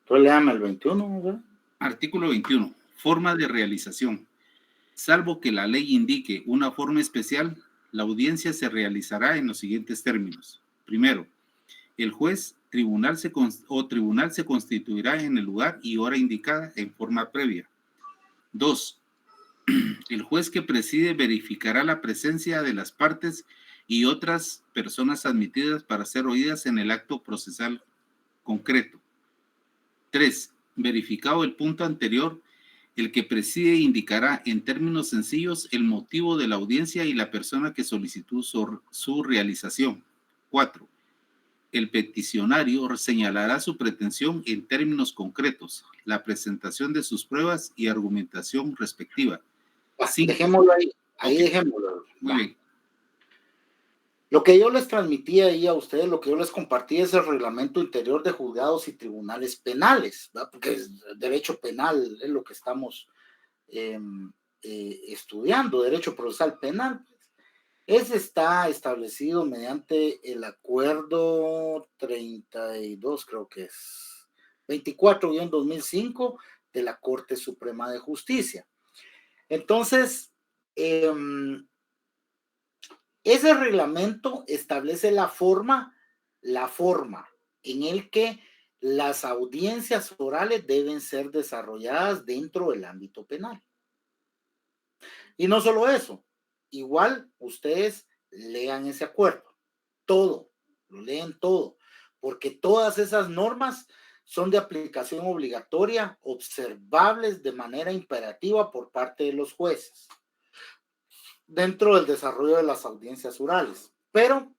Entonces léame el 21, ¿verdad? Artículo 21. Forma de realización. Salvo que la ley indique una forma especial, la audiencia se realizará en los siguientes términos. Primero, el juez tribunal se constituirá en el lugar y hora indicada en forma previa. 2. El juez que preside verificará la presencia de las partes y otras personas admitidas para ser oídas en el acto procesal concreto. 3. Verificado el punto anterior, el que preside indicará en términos sencillos el motivo de la audiencia y la persona que solicitó su realización. 4. El peticionario señalará su pretensión en términos concretos, la presentación de sus pruebas y argumentación respectiva. Dejémoslo ahí, okay. Dejémoslo. Muy bien. Lo que yo les transmití ahí a ustedes, lo que yo les compartí es el reglamento interior de juzgados y tribunales penales, ¿verdad? Porque es derecho penal es lo que estamos estudiando, derecho procesal penal. Ese está establecido mediante el acuerdo 32, creo que es 24-2005 de la Corte Suprema de Justicia. Entonces, ese reglamento establece la forma en el que las audiencias orales deben ser desarrolladas dentro del ámbito penal. Y no solo eso, igual ustedes lean ese acuerdo, todo, lo leen todo, porque todas esas normas son de aplicación obligatoria, observables de manera imperativa por parte de los jueces dentro del desarrollo de las audiencias orales. Pero,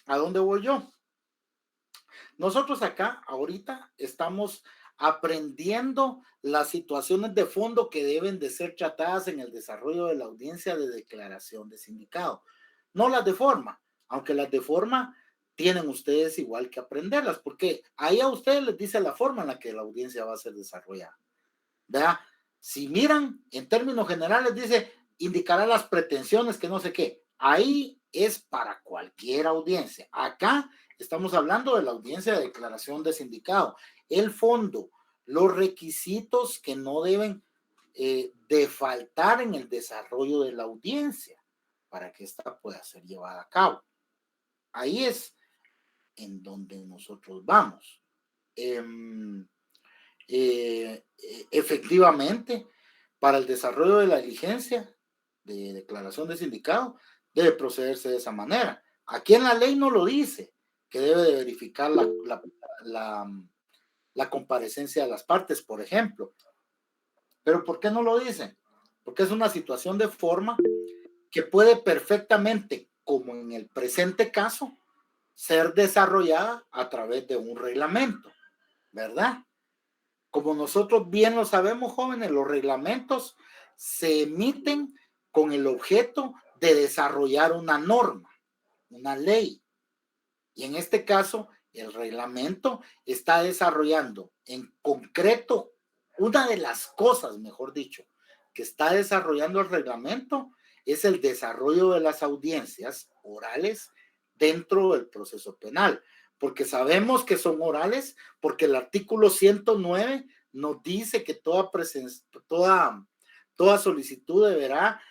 ¿a dónde voy yo? Nosotros acá, ahorita, estamos aprendiendo las situaciones de fondo que deben de ser tratadas en el desarrollo de la audiencia de declaración de sindicado. No las de forma, aunque las de forma tienen ustedes igual que aprenderlas, porque ahí a ustedes les dice la forma en la que la audiencia va a ser desarrollada. ¿Verdad? Si miran, en términos generales dice, indicará las pretensiones que no sé qué. Ahí es para cualquier audiencia. Acá estamos hablando de la audiencia de declaración de sindicado. El fondo, los requisitos que no deben de faltar en el desarrollo de la audiencia para que ésta pueda ser llevada a cabo. Ahí es en donde nosotros vamos. Efectivamente, para el desarrollo de la diligencia de declaración de sindicado, debe procederse de esa manera. Aquí en la ley no lo dice, que debe de verificar la comparecencia de las partes, por ejemplo. ¿Pero por qué no lo dice? Porque es una situación de forma que puede perfectamente, como en el presente caso, ser desarrollada a través de un reglamento, ¿verdad? Como nosotros bien lo sabemos, jóvenes, los reglamentos se emiten con el objeto de desarrollar una norma, una ley. Y en este caso, el reglamento está desarrollando en concreto una de las cosas, mejor dicho, que está desarrollando el reglamento es el desarrollo de las audiencias orales dentro del proceso penal. Porque sabemos que son orales, porque el artículo 109 nos dice que toda solicitud deberá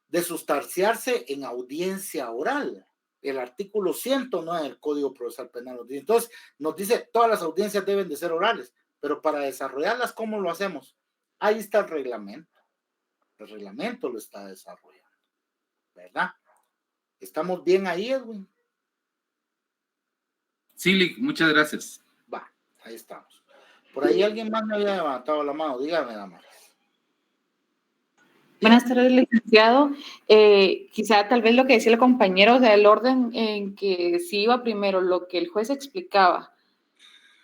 de sustanciarse en audiencia oral. El artículo 109 del Código Procesal Penal nos dice. Entonces, nos dice todas las audiencias deben de ser orales, pero para desarrollarlas, ¿cómo lo hacemos? Ahí está el reglamento. El reglamento lo está desarrollando, ¿verdad? ¿Estamos bien ahí, Edwin? Sí, Lick, muchas gracias. Va, ahí estamos. Por ahí alguien más me había levantado la mano. Dígame, Damaris. Buenas tardes, licenciado. Quizá tal vez lo que decía el compañero, o sea, el orden en que si iba primero lo que el juez explicaba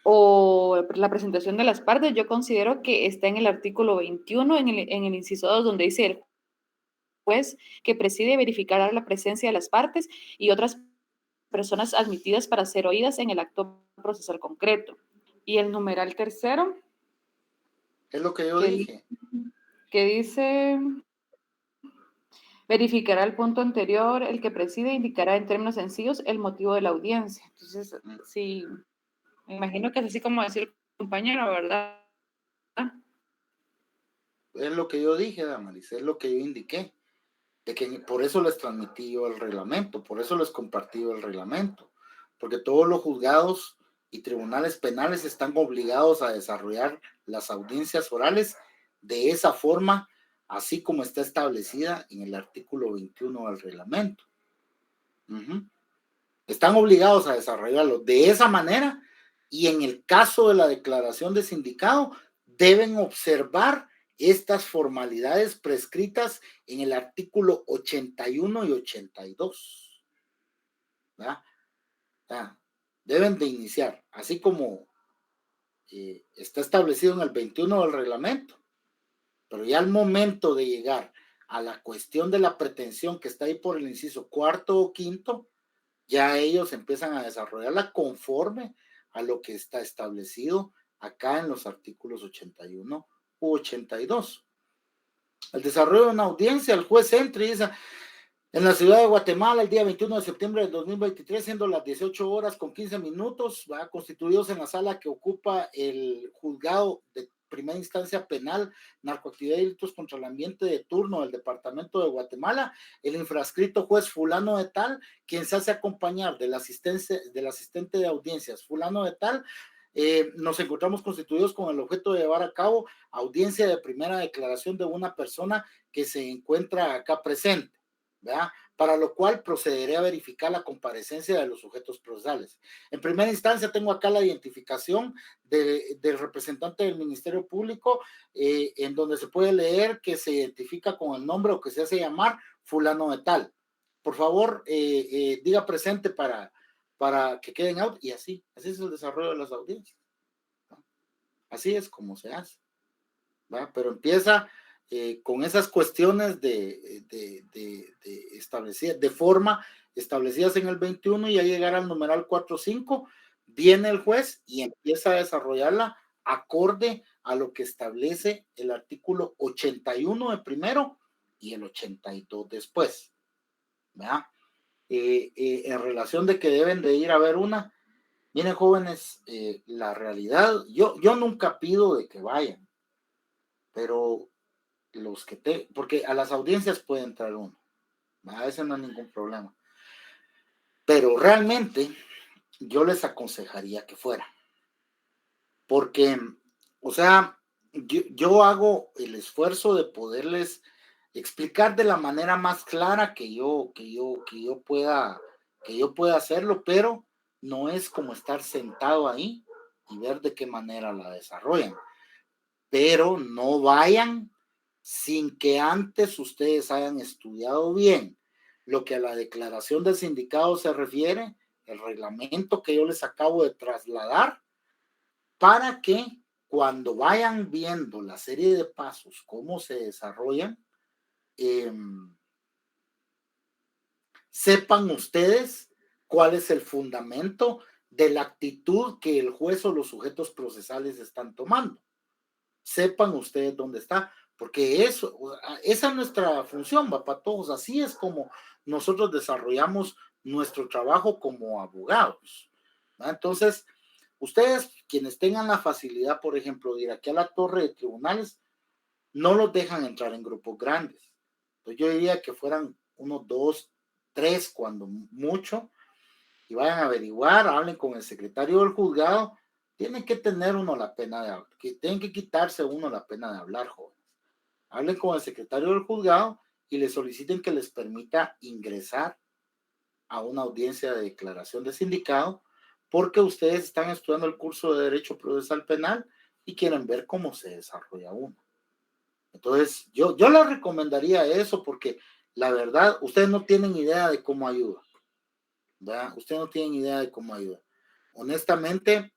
o la presentación de las partes, yo considero que está en el artículo 21, en el inciso 2, donde dice el juez que preside verificará la presencia de las partes y otras personas admitidas para ser oídas en el acto procesal concreto. Y el numeral tercero. Es lo que yo dije. Que dice, verificará el punto anterior, el que preside indicará en términos sencillos el motivo de la audiencia. Entonces, sí, me imagino que es así como decir el compañero, ¿verdad? Es lo que yo dije, Damaris, es lo que yo indiqué. De que por eso les transmití yo el reglamento, por eso les compartí el reglamento, porque todos los juzgados y tribunales penales están obligados a desarrollar las audiencias orales de esa forma, así como está establecida en el artículo 21 del reglamento. Están obligados a desarrollarlo de esa manera, y en el caso de la declaración de sindicado deben observar estas formalidades prescritas en el artículo 81 y 82. ¿Verdad? Deben de iniciar, así como está establecido en el 21 del reglamento, pero ya al momento de llegar a la cuestión de la pretensión que está ahí por el inciso cuarto o quinto, ya ellos empiezan a desarrollarla conforme a lo que está establecido acá en los artículos 81 u 82. El desarrollo de una audiencia, el juez entra y dice: en la ciudad de Guatemala, el día 21 de septiembre del 2023, siendo las 18 horas con 15 minutos, constituidos en la sala que ocupa el juzgado de primera instancia penal, narcoactividad y delitos contra el ambiente de turno del departamento de Guatemala, el infrascrito juez fulano de tal, quien se hace acompañar del asistente de audiencias fulano de tal, nos encontramos constituidos con el objeto de llevar a cabo audiencia de primera declaración de una persona que se encuentra acá presente, ¿verdad? Para lo cual procederé a verificar la comparecencia de los sujetos procesales. En primera instancia tengo acá la identificación del representante del Ministerio Público, en donde se puede leer que se identifica con el nombre o que se hace llamar fulano de tal. Por favor, diga presente para que queden out, y así es el desarrollo de las audiencias, ¿no? Así es como se hace, ¿verdad? Pero empieza con esas cuestiones establecidas, de forma establecidas en el 21, y a llegar al numeral 4.5, viene el juez y empieza a desarrollarla acorde a lo que establece el artículo 81 de primero y el 82 después, ¿verdad? En relación de que deben de ir a ver una, miren, jóvenes, la realidad, yo nunca pido de que vayan, pero los que porque a las audiencias puede entrar uno, a veces no hay ningún problema, pero realmente yo les aconsejaría que fuera, porque, o sea, yo hago el esfuerzo de poderles explicar de la manera más clara que yo pueda hacerlo, pero no es como estar sentado ahí y ver de qué manera la desarrollan. Pero no vayan sin que antes ustedes hayan estudiado bien lo que a la declaración del sindicado se refiere, el reglamento que yo les acabo de trasladar, para que cuando vayan viendo la serie de pasos, cómo se desarrollan, sepan ustedes cuál es el fundamento de la actitud que el juez o los sujetos procesales están tomando. Sepan ustedes dónde está, porque esa es nuestra función, va para todos. Así es como nosotros desarrollamos nuestro trabajo como abogados, ¿no? Entonces, ustedes, quienes tengan la facilidad, por ejemplo, de ir aquí a la torre de tribunales, no los dejan entrar en grupos grandes. Entonces, yo diría que fueran 1, 2, 3, cuando mucho, y vayan a averiguar, hablen con el secretario del juzgado. Tienen que tener uno la pena de hablar, que tienen que quitarse uno la pena de hablar, jóvenes. Hablen con el secretario del juzgado y le soliciten que les permita ingresar a una audiencia de declaración de sindicado, porque ustedes están estudiando el curso de Derecho Procesal Penal y quieren ver cómo se desarrolla uno. Entonces, yo les recomendaría eso, porque la verdad, ustedes no tienen idea de cómo ayuda, ¿verdad? Ustedes no tienen idea de cómo ayuda. Honestamente,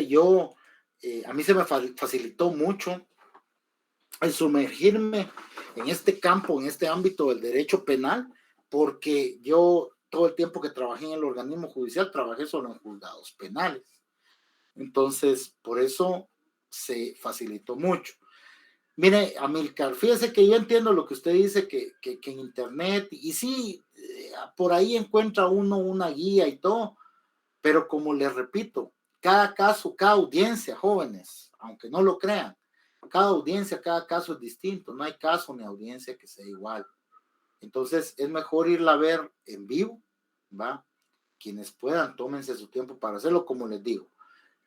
yo, a mí se me facilitó mucho el sumergirme en este campo, en este ámbito del derecho penal, porque yo todo el tiempo que trabajé en el organismo judicial, trabajé solo en juzgados penales. Entonces, por eso se facilitó mucho. Mire, Amílcar, fíjese que yo entiendo lo que usted dice, que en internet, y sí, por ahí encuentra uno una guía y todo, pero como les repito, cada caso, cada audiencia, jóvenes, aunque no lo crean, cada audiencia, cada caso es distinto, no hay caso ni audiencia que sea igual, Entonces es mejor irla a ver en vivo, ¿va? Quienes puedan, tómense su tiempo para hacerlo, como les digo.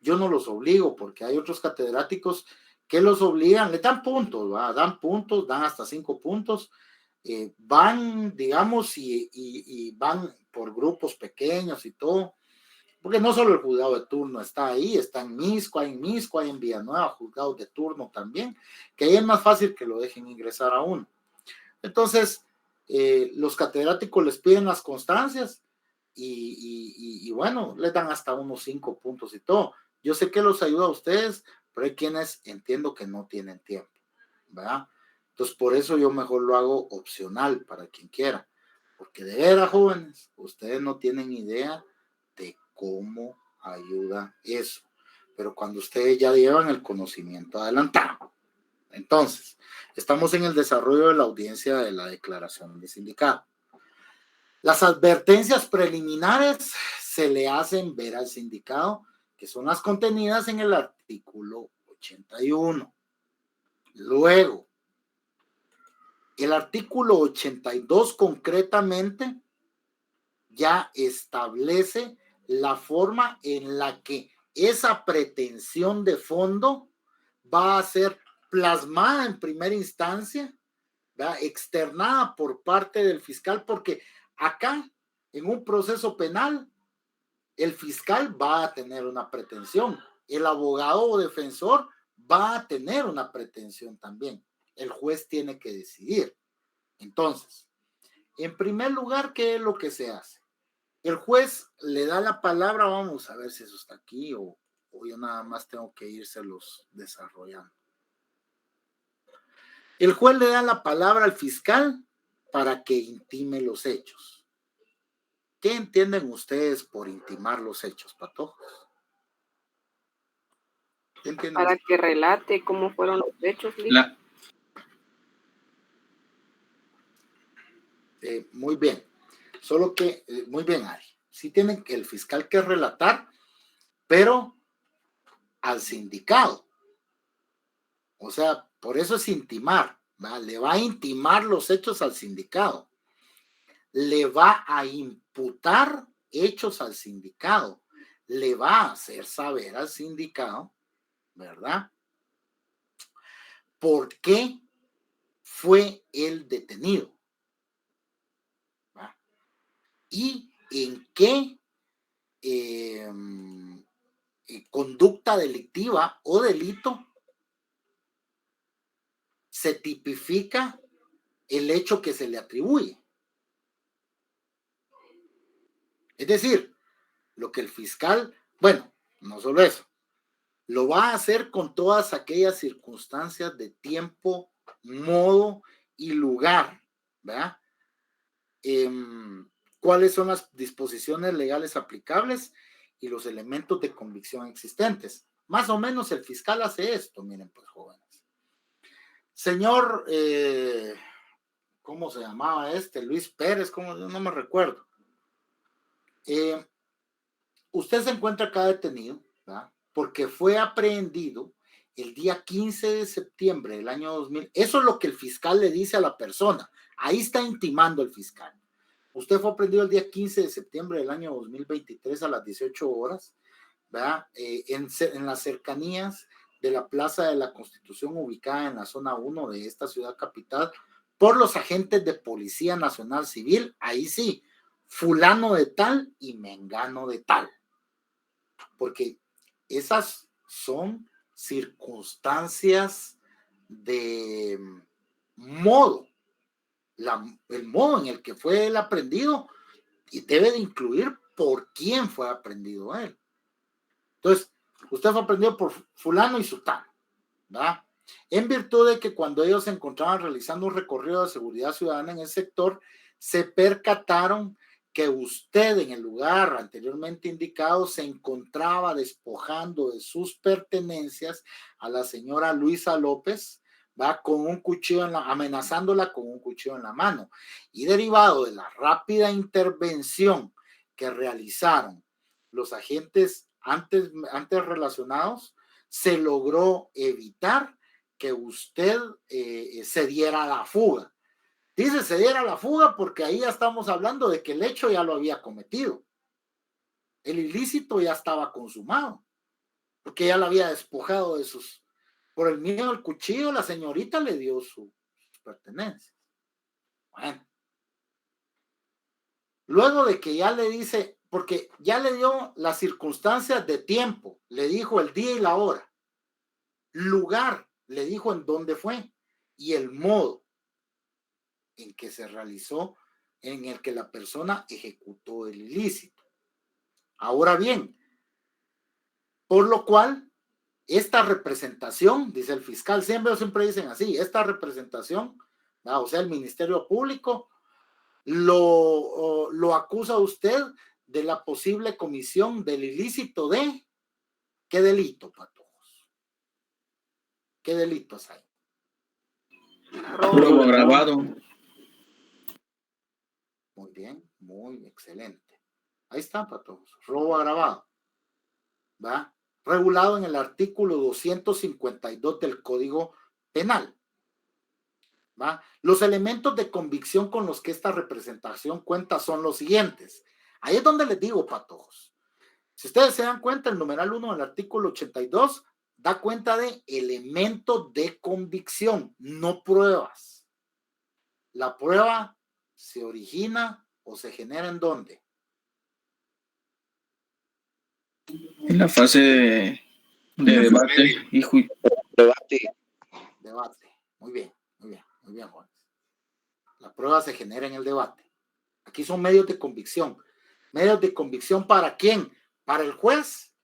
Yo no los obligo, porque hay otros catedráticos que los obligan, le dan puntos, ¿va? Dan puntos, dan hasta 5 puntos, van, digamos, y van por grupos pequeños y todo, porque no solo el juzgado de turno está ahí, está en Misco, hay en Villanueva, juzgados de turno también, que ahí es más fácil que lo dejen ingresar a uno. Entonces, los catedráticos les piden las constancias y bueno, les dan hasta unos 5 puntos y todo. Yo sé que los ayuda a ustedes, pero hay quienes entiendo que no tienen tiempo, ¿verdad? Entonces, por eso yo mejor lo hago opcional para quien quiera, porque de veras, jóvenes, ustedes no tienen idea de cómo ayuda eso, pero cuando ustedes ya llevan el conocimiento adelantado. Entonces, estamos en el desarrollo de la audiencia de la declaración de sindicado. Las advertencias preliminares se le hacen ver al sindicado, que son las contenidas en el artículo 81. Luego, el artículo 82 concretamente ya establece la forma en la que esa pretensión de fondo va a ser plasmada en primera instancia, ¿verdad? Externada por parte del fiscal, porque acá, en un proceso penal, el fiscal va a tener una pretensión, el abogado o defensor va a tener una pretensión también. El juez tiene que decidir. Entonces, en primer lugar, ¿qué es lo que se hace? El juez le da la palabra, vamos a ver si eso está aquí o yo nada más tengo que irselos desarrollando. El juez le da la palabra al fiscal para que intime los hechos. ¿Qué entienden ustedes por intimar los hechos, patojos? ¿Qué entienden? Para que relate cómo fueron los hechos. Muy bien. Solo que, muy bien, Ari. Sí tiene el fiscal que relatar, pero al sindicado. O sea, por eso es intimar, ¿va? Le va a intimar los hechos al sindicado. Le va a imputar hechos al sindicado. Le va a hacer saber al sindicado, ¿verdad? ¿Por qué fue él detenido? ¿Va? Y en qué conducta delictiva o delito se tipifica el hecho que se le atribuye. Es decir, lo que el fiscal, bueno, no solo eso, lo va a hacer con todas aquellas circunstancias de tiempo, modo y lugar, ¿verdad? ¿Cuáles son las disposiciones legales aplicables y los elementos de convicción existentes? Más o menos el fiscal hace esto, miren pues, jóvenes. Señor, ¿cómo se llamaba este? Luis Pérez, ¿cómo? No me recuerdo. Usted se encuentra acá detenido, ¿verdad? Porque fue aprehendido el día 15 de septiembre del año 2000. Eso es lo que el fiscal le dice a la persona. Ahí está intimando el fiscal. Usted fue aprehendido el día 15 de septiembre del año 2023 a las 18 horas, ¿verdad? En las cercanías de la Plaza de la Constitución, ubicada en la zona 1 de esta ciudad capital, por los agentes de Policía Nacional Civil. Ahí sí, fulano de tal y mengano de tal. Porque esas son circunstancias de modo, el modo en el que fue él aprehendido, y debe de incluir por quién fue aprehendido él. Entonces, usted fue aprehendido por fulano y sutano, ¿verdad? En virtud de que cuando ellos se encontraban realizando un recorrido de seguridad ciudadana en el sector, se percataron que usted en el lugar anteriormente indicado se encontraba despojando de sus pertenencias a la señora Luisa López, va con un cuchillo amenazándola con un cuchillo en la mano. Y derivado de la rápida intervención que realizaron los agentes antes relacionados, se logró evitar que usted se diera a la fuga. Dice, se diera la fuga porque ahí ya estamos hablando de que el hecho ya lo había cometido. El ilícito ya estaba consumado, porque ya lo había despojado de sus... Por el miedo al cuchillo, la señorita le dio sus pertenencias. Bueno. Luego de que ya le dice, porque ya le dio las circunstancias de tiempo, le dijo el día y la hora, lugar, le dijo en dónde fue, y el modo en que se realizó, en el que la persona ejecutó el ilícito. Ahora bien, por lo cual, esta representación, dice el fiscal, siempre dicen así, esta representación, o sea, el Ministerio Público, lo acusa usted de la posible comisión del ilícito de, ¿qué delito, Patojos? ¿Qué delitos hay? Robo agravado. Muy bien, muy excelente. Ahí está, Patojos, robo agravado, ¿va? Regulado en el artículo 252 del Código Penal. ¿Va? Los elementos de convicción con los que esta representación cuenta son los siguientes. Ahí es donde les digo, Patojos. Si ustedes se dan cuenta, el numeral 1 del artículo 82 da cuenta de elementos de convicción, no pruebas. La prueba se origina o se genera ¿en dónde? En la fase de debate y juicio. Debate. Muy bien, Juan. La prueba se genera en el debate. Aquí son medios de convicción. ¿Medios de convicción para quién? Para el juez.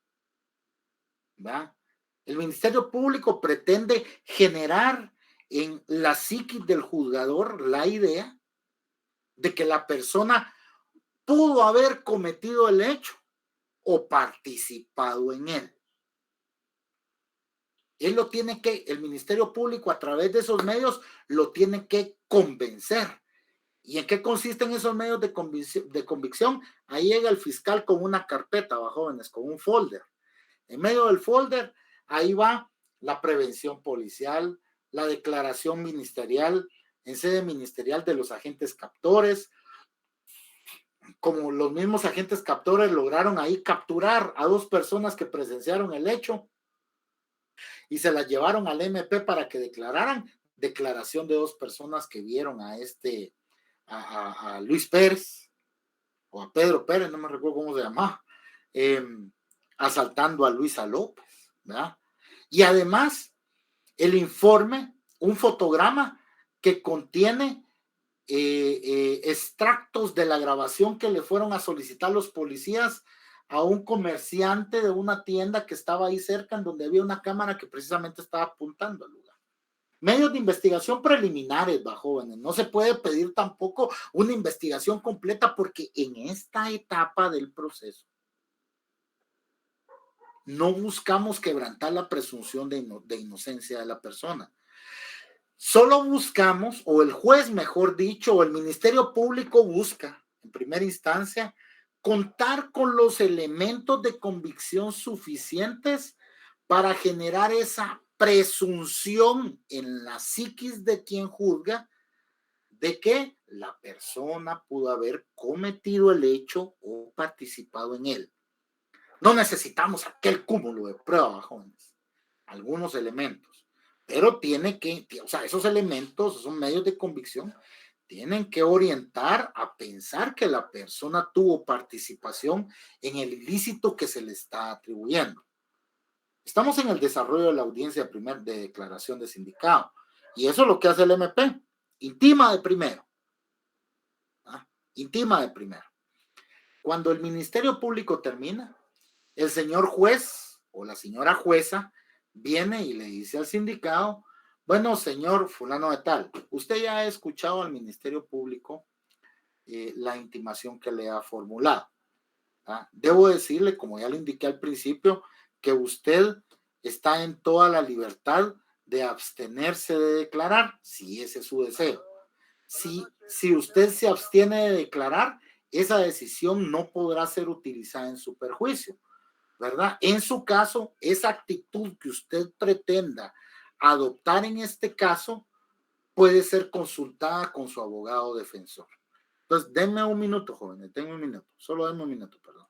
¿Va? El Ministerio Público pretende generar en la psiquis del juzgador la idea de que la persona pudo haber cometido el hecho o participado en él. Él lo tiene que, el Ministerio Público a través de esos medios lo tiene que convencer. ¿Y en qué consisten esos medios de convicción? Ahí llega el fiscal con una carpeta, jóvenes, con un folder. En medio del folder, ahí va la prevención policial, la declaración ministerial, en sede ministerial de los agentes captores. Como los mismos agentes captores lograron ahí capturar a 2 personas que presenciaron el hecho y se las llevaron al MP para que declararan, declaración de 2 personas que vieron a a Luis Pérez o a Pedro Pérez, no me recuerdo cómo se llama, asaltando a Luisa López, ¿verdad? Y además el informe, un fotograma que contiene extractos de la grabación que le fueron a solicitar los policías a un comerciante de una tienda que estaba ahí cerca, en donde había una cámara que precisamente estaba apuntando al lugar. Medios de investigación preliminares, jóvenes. No se puede pedir tampoco una investigación completa porque en esta etapa del proceso no buscamos quebrantar la presunción de inocencia de la persona. Solo buscamos, o el juez, mejor dicho, o el Ministerio Público busca, en primera instancia, contar con los elementos de convicción suficientes para generar esa presunción en la psiquis de quien juzga de que la persona pudo haber cometido el hecho o participado en él. No necesitamos aquel cúmulo de pruebas, jóvenes, algunos elementos, pero tiene que, o sea, esos elementos, esos medios de convicción, tienen que orientar a pensar que la persona tuvo participación en el ilícito que se le está atribuyendo. Estamos en el desarrollo de la audiencia de declaración de sindicado, y eso es lo que hace el MP, intima de primero. Intima de primero. Cuando el Ministerio Público termina, el señor juez o la señora jueza viene y le dice al sindicado: bueno, señor fulano de tal, usted ya ha escuchado al Ministerio Público la intimación que le ha formulado. Debo decirle, como ya le indiqué al principio, que usted está en toda la libertad de abstenerse de declarar, si ese es su deseo. Si usted se abstiene de declarar, esa decisión no podrá ser utilizada en su perjuicio, ¿verdad? En su caso, esa actitud que usted pretenda adoptar en este caso puede ser consultada con su abogado defensor. Entonces, denme un minuto, jóvenes, denme un minuto, solo denme un minuto, perdón.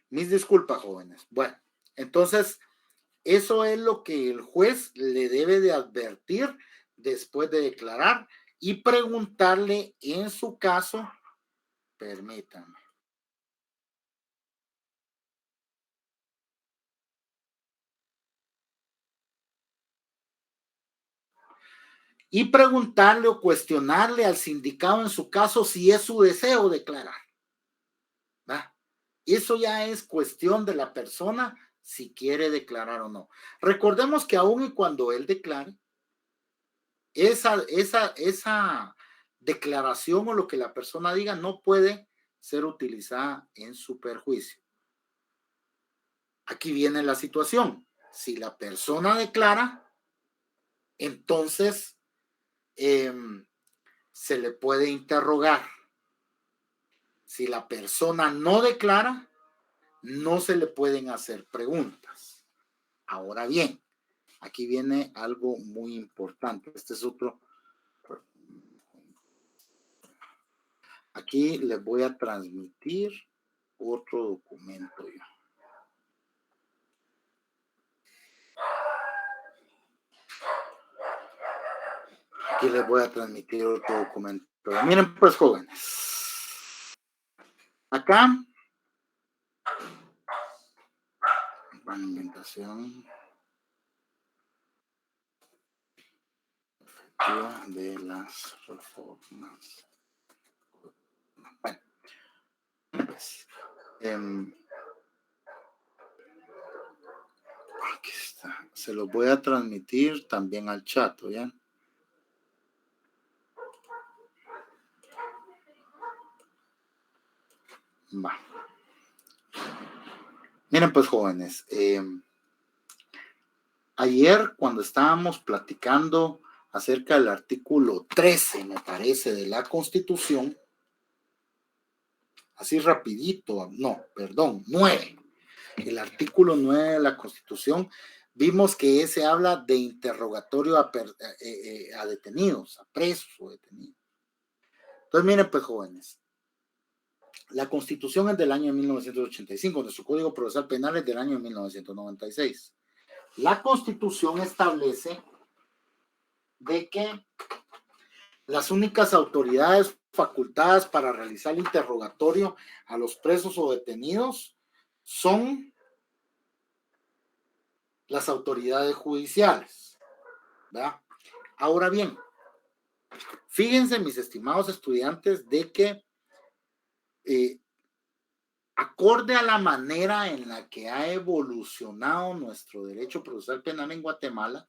Mis disculpas, jóvenes. Bueno, entonces, eso es lo que el juez le debe de advertir después de declarar y preguntarle en su caso, permítanme. Y preguntarle o cuestionarle al sindicado en su caso si es su deseo declarar. ¿Va? Eso ya es cuestión de la persona si quiere declarar o no. Recordemos que aún y cuando él declare, esa declaración o lo que la persona diga no puede ser utilizada en su perjuicio. Aquí viene la situación. Si la persona declara, entonces se le puede interrogar. Si la persona no declara, no se le pueden hacer preguntas. Ahora bien, aquí viene algo muy importante. Este es otro. Aquí les voy a transmitir otro documento yo. Aquí les voy a transmitir otro documento. Miren pues, jóvenes. Acá. Alimentación efectiva de las reformas. Bueno, pues, aquí está. Se los voy a transmitir también al chat, ¿ya? Va. Miren pues, jóvenes, ayer cuando estábamos platicando acerca del artículo 13, me parece, de la Constitución, así rapidito, no, perdón, 9, el artículo 9 de la Constitución, vimos que ese habla de interrogatorio a detenidos, a presos o detenidos. Entonces, miren pues, jóvenes, la Constitución es del año 1985, nuestro Código Procesal Penal es del año 1996. La Constitución establece de que las únicas autoridades facultadas para realizar el interrogatorio a los presos o detenidos son las autoridades judiciales, ¿verdad? Ahora bien, fíjense, mis estimados estudiantes, de que acorde a la manera en la que ha evolucionado nuestro derecho procesal penal en Guatemala,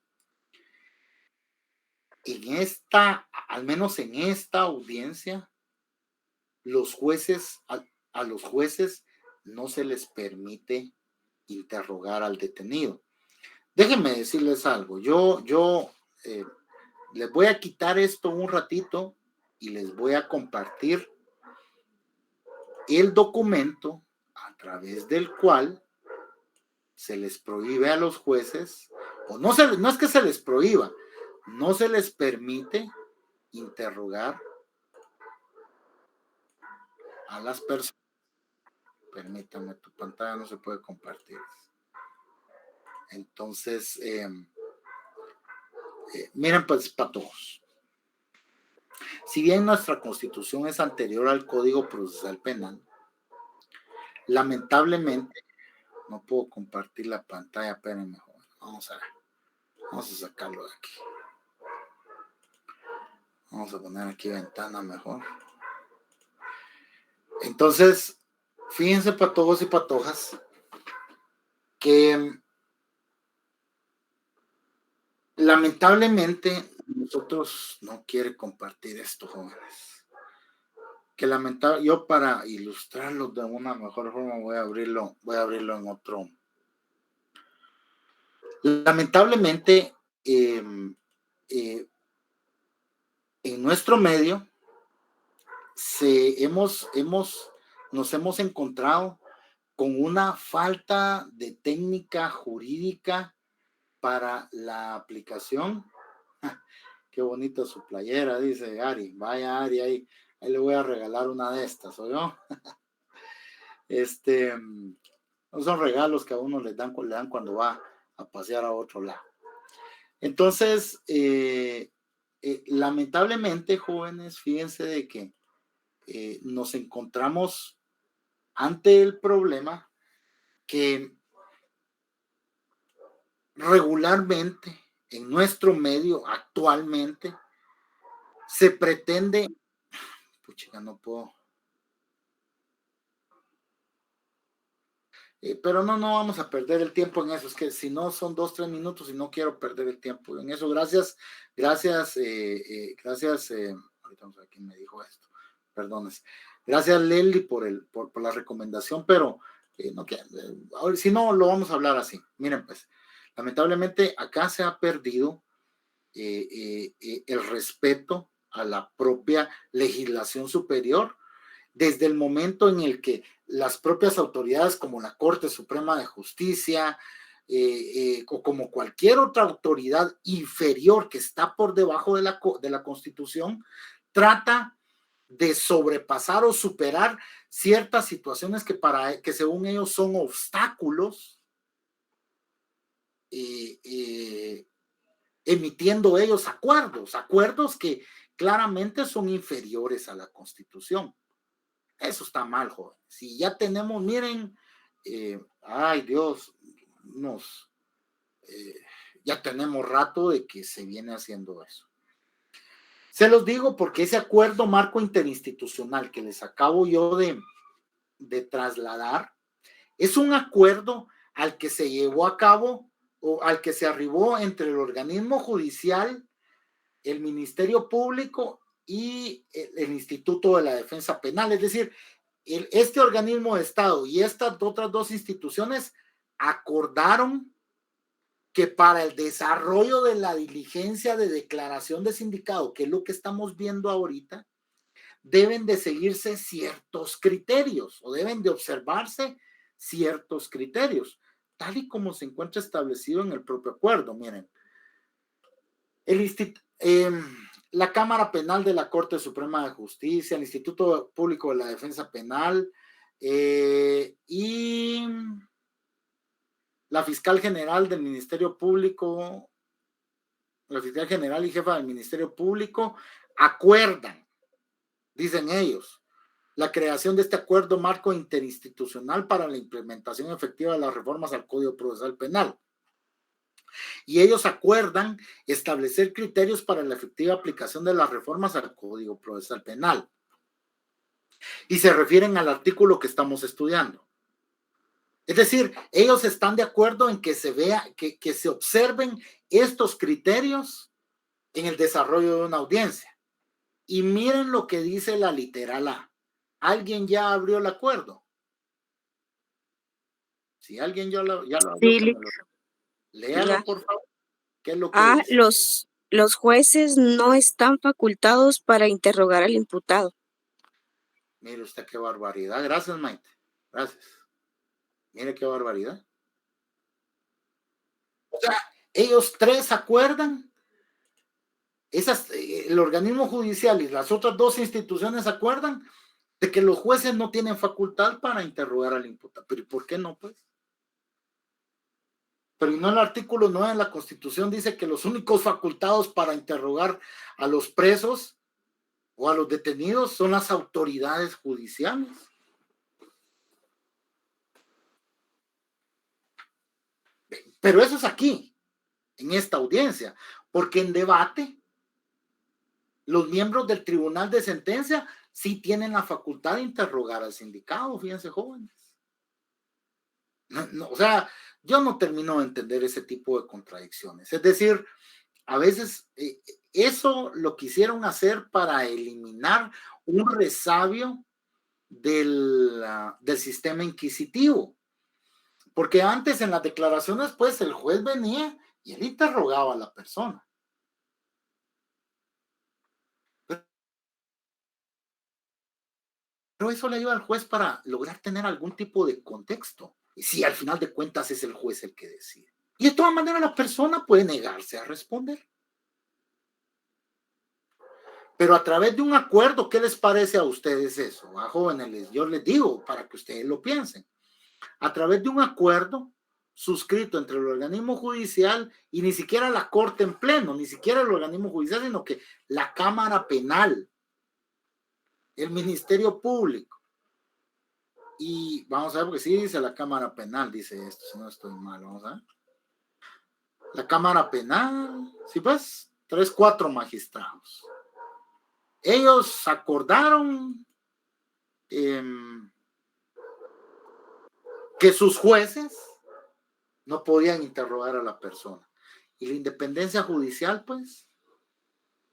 al menos en esta audiencia, los jueces, a los jueces no se les permite interrogar al detenido. Déjenme decirles algo, yo les voy a quitar esto un ratito y les voy a compartir el documento a través del cual se les prohíbe a los jueces, o no es que se les prohíba, no se les permite interrogar a las personas. Permítame, tu pantalla no se puede compartir. Entonces, miren pues para todos. Si bien nuestra Constitución es anterior al Código Procesal Penal, lamentablemente no puedo compartir la pantalla. Espérenme, vamos a sacarlo de aquí. Vamos a poner aquí ventana mejor. Entonces, Fíjense, patojos y patojas, que lamentablemente nosotros no quiere compartir esto, jóvenes. Que yo para ilustrarlo de una mejor forma voy a abrirlo en otro. Lamentablemente, en nuestro medio nos hemos encontrado con una falta de técnica jurídica para la aplicación. Qué bonita su playera, dice Ari. Vaya Ari, ahí le voy a regalar una de estas, ¿o yo? No son regalos que a uno le dan cuando va a pasear a otro lado. Entonces, lamentablemente, jóvenes, fíjense de que nos encontramos ante el problema que regularmente en nuestro medio actualmente se pretende, puchica, no puedo, pero no vamos a perder el tiempo en eso, es que si no son 2-3 minutos y no quiero perder el tiempo en eso. Gracias, ahorita vamos a ver quién me dijo esto, perdones. Gracias, Leli, por la recomendación, pero si no, lo vamos a hablar así. Miren, pues, lamentablemente acá se ha perdido el respeto a la propia legislación superior desde el momento en el que las propias autoridades como la Corte Suprema de Justicia o como cualquier otra autoridad inferior que está por debajo de la Constitución trata de sobrepasar o superar ciertas situaciones que según ellos son obstáculos, emitiendo ellos acuerdos que claramente son inferiores a la Constitución. Eso está mal, joven. Si ya tenemos, miren, ay Dios, ya tenemos rato de que se viene haciendo eso. Se los digo porque ese acuerdo marco interinstitucional que les acabo yo de trasladar es un acuerdo al que se llevó a cabo o al que se arribó entre el organismo judicial, el Ministerio Público y el Instituto de la Defensa Penal. Es decir, este organismo de Estado y estas otras dos instituciones acordaron que para el desarrollo de la diligencia de declaración de sindicado, que es lo que estamos viendo ahorita, deben de seguirse ciertos criterios o deben de observarse ciertos criterios, tal y como se encuentra establecido en el propio acuerdo. Miren, la Cámara Penal de la Corte Suprema de Justicia, el Instituto Público de la Defensa Penal y la fiscal general del Ministerio Público, la fiscal general y jefa del Ministerio Público acuerdan, dicen ellos, la creación de este acuerdo marco interinstitucional para la implementación efectiva de las reformas al Código Procesal Penal. Y ellos acuerdan establecer criterios para la efectiva aplicación de las reformas al Código Procesal Penal. Y se refieren al artículo que estamos estudiando. Es decir, ellos están de acuerdo en que se vea, que se observen estos criterios en el desarrollo de una audiencia. Y miren lo que dice la literal A. ¿Alguien ya abrió el acuerdo? Si alguien ya lo abrió, Sí, léalo, por favor. ¿Qué es lo que A, dice? los jueces no están facultados para interrogar al imputado. Mire usted qué barbaridad. Gracias, Maite. Gracias. Mire qué barbaridad. O sea, ellos tres acuerdan, el organismo judicial y las otras dos instituciones acuerdan de que los jueces no tienen facultad para interrogar al imputado. ¿Pero por qué no, pues? Pero no, el artículo 9 de la Constitución dice que los únicos facultados para interrogar a los presos o a los detenidos son las autoridades judiciales. Pero eso es aquí, en esta audiencia, porque en debate los miembros del tribunal de sentencia sí tienen la facultad de interrogar al sindicado, fíjense, jóvenes. No, o sea, yo no termino de entender ese tipo de contradicciones. Es decir, a veces eso lo quisieron hacer para eliminar un resabio del sistema inquisitivo. Porque antes en las declaraciones, pues el juez venía y él interrogaba a la persona. Pero eso le ayuda al juez para lograr tener algún tipo de contexto. Y si al final de cuentas es el juez el que decide. Y de todas maneras la persona puede negarse a responder. Pero a través de un acuerdo, ¿qué les parece a ustedes eso? A jóvenes, yo les digo para que ustedes lo piensen. A través de un acuerdo suscrito entre el organismo judicial y ni siquiera la corte en pleno, ni siquiera el organismo judicial, sino que la Cámara Penal, el Ministerio Público. Y vamos a ver, porque sí dice la Cámara Penal, dice esto, si no estoy mal, vamos a ver. La Cámara Penal, sí pues, 3, 4 magistrados. Ellos acordaron que sus jueces no podían interrogar a la persona. Y la independencia judicial, pues,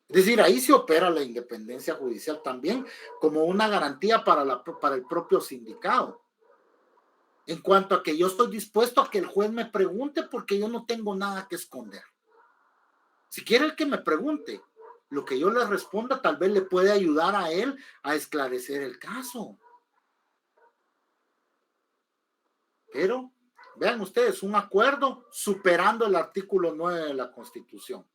es decir, ahí se opera la independencia judicial también como una garantía para el propio sindicado. En cuanto a que yo estoy dispuesto a que el juez me pregunte porque yo no tengo nada que esconder. Si quiere el que me pregunte, lo que yo le responda tal vez le puede ayudar a él a esclarecer el caso. Pero, vean ustedes, un acuerdo superando el artículo 9 de la Constitución.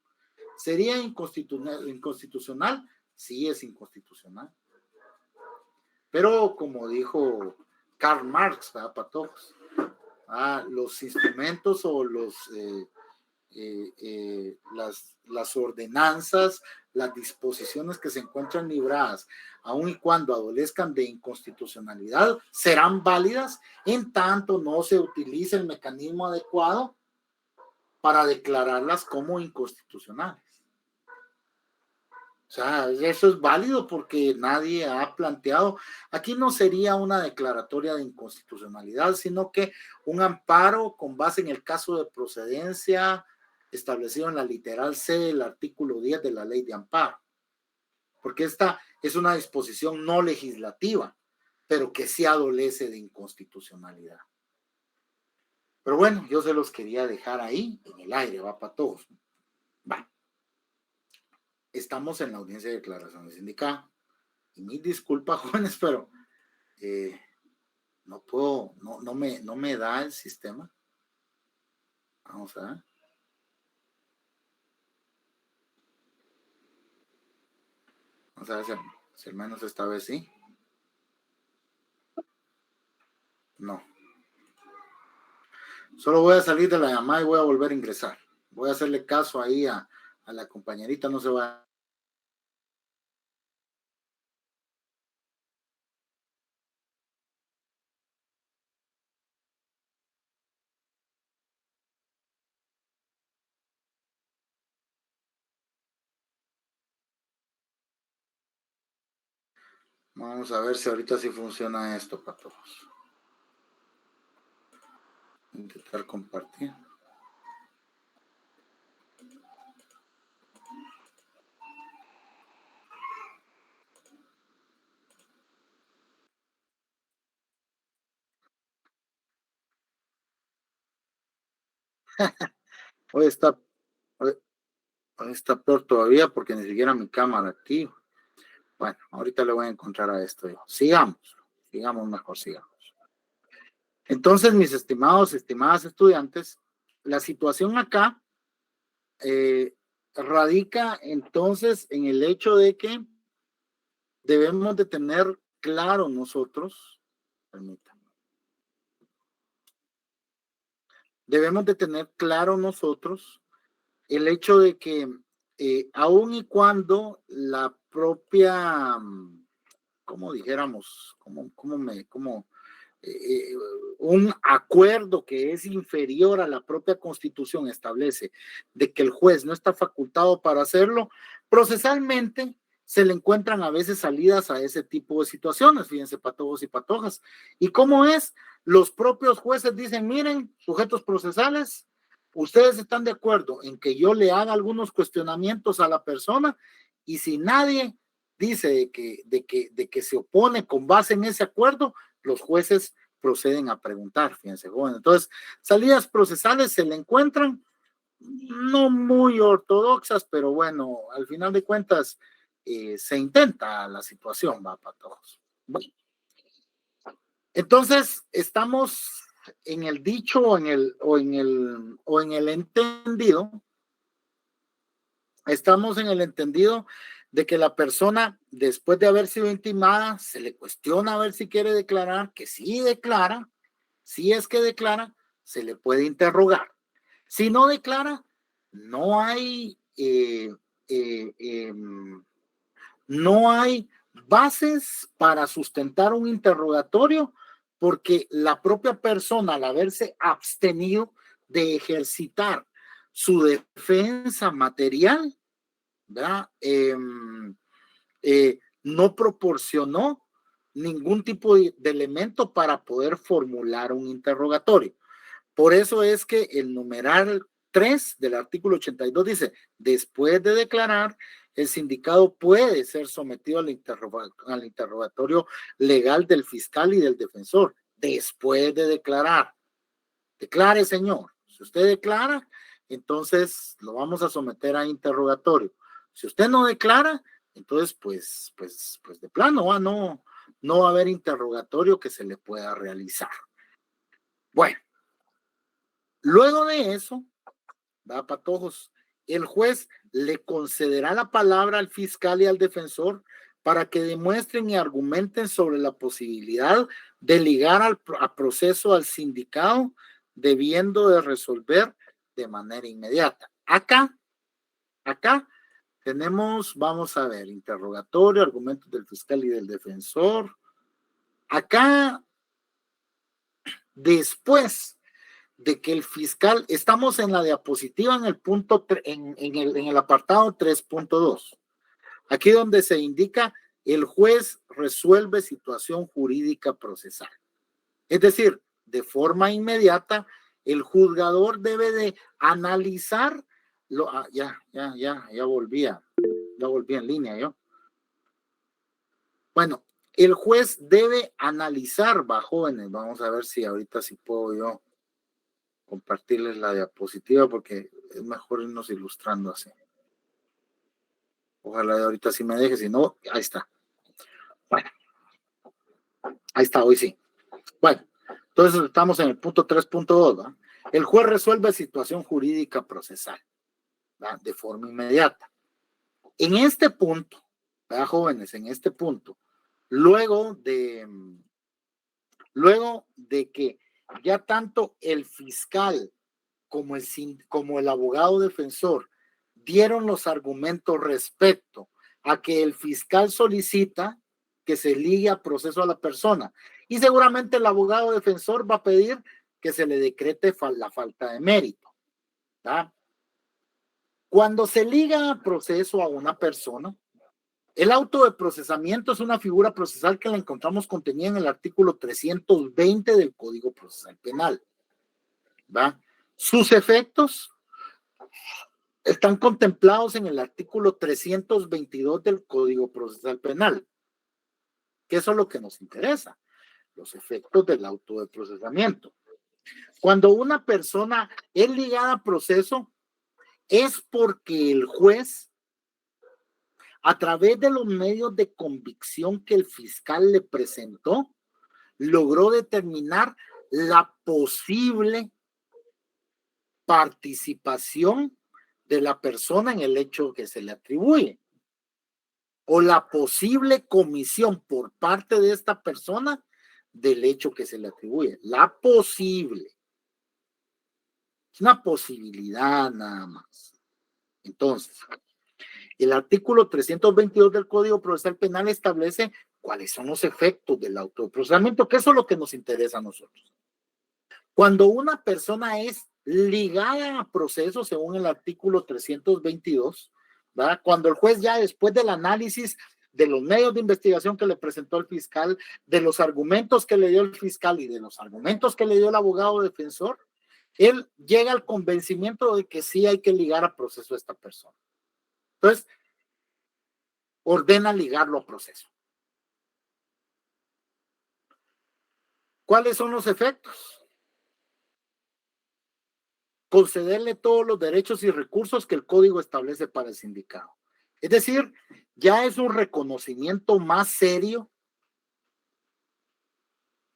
¿Sería inconstitucional? Sí, es inconstitucional. Pero como dijo Karl Marx, ¿verdad, patojos? Los instrumentos o las ordenanzas, las disposiciones que se encuentran libradas, aun y cuando adolezcan de inconstitucionalidad, serán válidas en tanto no se utilice el mecanismo adecuado para declararlas como inconstitucionales. O sea, eso es válido porque nadie ha planteado, aquí no sería una declaratoria de inconstitucionalidad, sino que un amparo con base en el caso de procedencia establecido en la literal C del artículo 10 de la ley de amparo. Porque esta es una disposición no legislativa, pero que sí adolece de inconstitucionalidad. Pero bueno, yo se los quería dejar ahí en el aire, va para todos. Va. Estamos en la audiencia de declaración de sindicato. Y mis disculpas, jóvenes, pero no puedo, no me da el sistema. Vamos a ver. Vamos a ver si al menos esta vez sí. No. Solo voy a salir de la llamada y voy a volver a ingresar. Voy a hacerle caso ahí a la compañerita, no se va. Vamos a ver si ahorita sí funciona esto para todos. Intentar compartir. Hoy está peor todavía porque ni siquiera mi cámara activa. Bueno, ahorita le voy a encontrar a esto yo. Sigamos mejor. Entonces, mis estimadas estudiantes, la situación acá radica entonces en el hecho de que debemos de tener claro nosotros, permítanme, debemos de tener claro nosotros el hecho de que aun y cuando la propia, como dijéramos, un acuerdo que es inferior a la propia Constitución establece de que el juez no está facultado para hacerlo, procesalmente se le encuentran a veces salidas a ese tipo de situaciones, fíjense, patojos y patojas. ¿Y cómo es? Los propios jueces dicen, miren, sujetos procesales, ustedes están de acuerdo en que yo le haga algunos cuestionamientos a la persona, y si nadie dice de que se opone con base en ese acuerdo, los jueces proceden a preguntar, fíjense, joven. Entonces, salidas procesales se le encuentran no muy ortodoxas, pero bueno, al final de cuentas, se intenta la situación, va, para todos. Bueno, entonces estamos en el dicho o en el entendido, estamos en el entendido de que la persona, después de haber sido intimada, se le cuestiona a ver si quiere declarar, que sí declara, si es que declara, se le puede interrogar. Si no declara, no hay no hay bases para sustentar un interrogatorio, porque la propia persona, al haberse abstenido de ejercitar su defensa material, ¿verdad? No proporcionó ningún tipo de elemento para poder formular un interrogatorio. Por eso es que el numeral 3 del artículo 82 dice, después de declarar, el sindicado puede ser sometido al interrogatorio legal del fiscal y del defensor, después de declarar. Declare, señor. Si usted declara, entonces lo vamos a someter a interrogatorio. Si usted no declara, entonces pues de plano no va a haber interrogatorio que se le pueda realizar. Bueno, luego de eso, va, patojos, el juez le concederá la palabra al fiscal y al defensor para que demuestren y argumenten sobre la posibilidad de ligar al proceso al sindicado, debiendo de resolver de manera inmediata. Acá tenemos, vamos a ver, interrogatorio, argumentos del fiscal y del defensor. Acá, después de que el fiscal, estamos en la diapositiva en el punto, en el apartado 3.2, aquí donde se indica el juez resuelve situación jurídica procesal. Es decir, de forma inmediata, el juzgador debe de analizar, ya volví en línea yo. Bueno, el juez debe analizar, va, jóvenes, vamos a ver si ahorita sí puedo yo compartirles la diapositiva, porque es mejor irnos ilustrando así. Ojalá de ahorita sí me deje, si no, ahí está. Bueno, ahí está, hoy sí. Bueno, entonces estamos en el punto 3.2, ¿no? El juez resuelve situación jurídica procesal, ¿verdad?, de forma inmediata. En este punto, ¿verdad, jóvenes? En este punto, luego de que ya tanto el fiscal como el abogado defensor dieron los argumentos respecto a que el fiscal solicita que se ligue a proceso a la persona, y seguramente el abogado defensor va a pedir que se le decrete la falta de mérito, ¿verdad? Cuando se liga a proceso a una persona, el auto de procesamiento es una figura procesal que la encontramos contenida en el artículo 320 del Código Procesal Penal, ¿va? Sus efectos están contemplados en el artículo 322 del Código Procesal Penal, que eso es lo que nos interesa, los efectos del auto de procesamiento. Cuando una persona es ligada a proceso, es porque el juez, a través de los medios de convicción que el fiscal le presentó, logró determinar la posible participación de la persona en el hecho que se le atribuye, o la posible comisión por parte de esta persona del hecho que se le atribuye. La posible. Es una posibilidad nada más. Entonces, el artículo 322 del Código Procesal Penal establece cuáles son los efectos del autoprocesamiento, que eso es lo que nos interesa a nosotros. Cuando una persona es ligada a proceso, según el artículo 322, ¿verdad? Cuando el juez ya después del análisis de los medios de investigación que le presentó el fiscal, de los argumentos que le dio el fiscal y de los argumentos que le dio el abogado defensor, él llega al convencimiento de que sí hay que ligar a proceso a esta persona. Entonces, ordena ligarlo a proceso. ¿Cuáles son los efectos? Concederle todos los derechos y recursos que el código establece para el sindicado. Es decir, ya es un reconocimiento más serio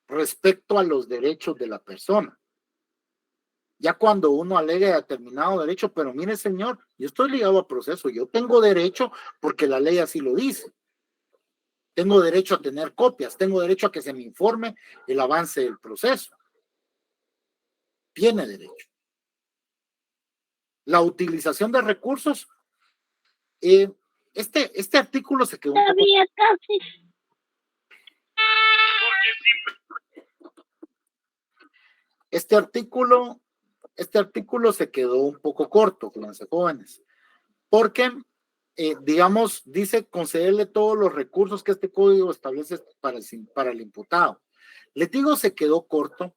respecto a los derechos de la persona. Ya cuando uno alega determinado derecho, pero mire, señor, yo estoy ligado a proceso, yo tengo derecho porque la ley así lo dice. Tengo derecho a tener copias, tengo derecho a que se me informe el avance del proceso. Tiene derecho. La utilización de recursos, este artículo se quedó un poco... Este artículo se quedó un poco corto, fíjense, jóvenes, porque, digamos, dice concederle todos los recursos que este código establece para el imputado. Les digo, se quedó corto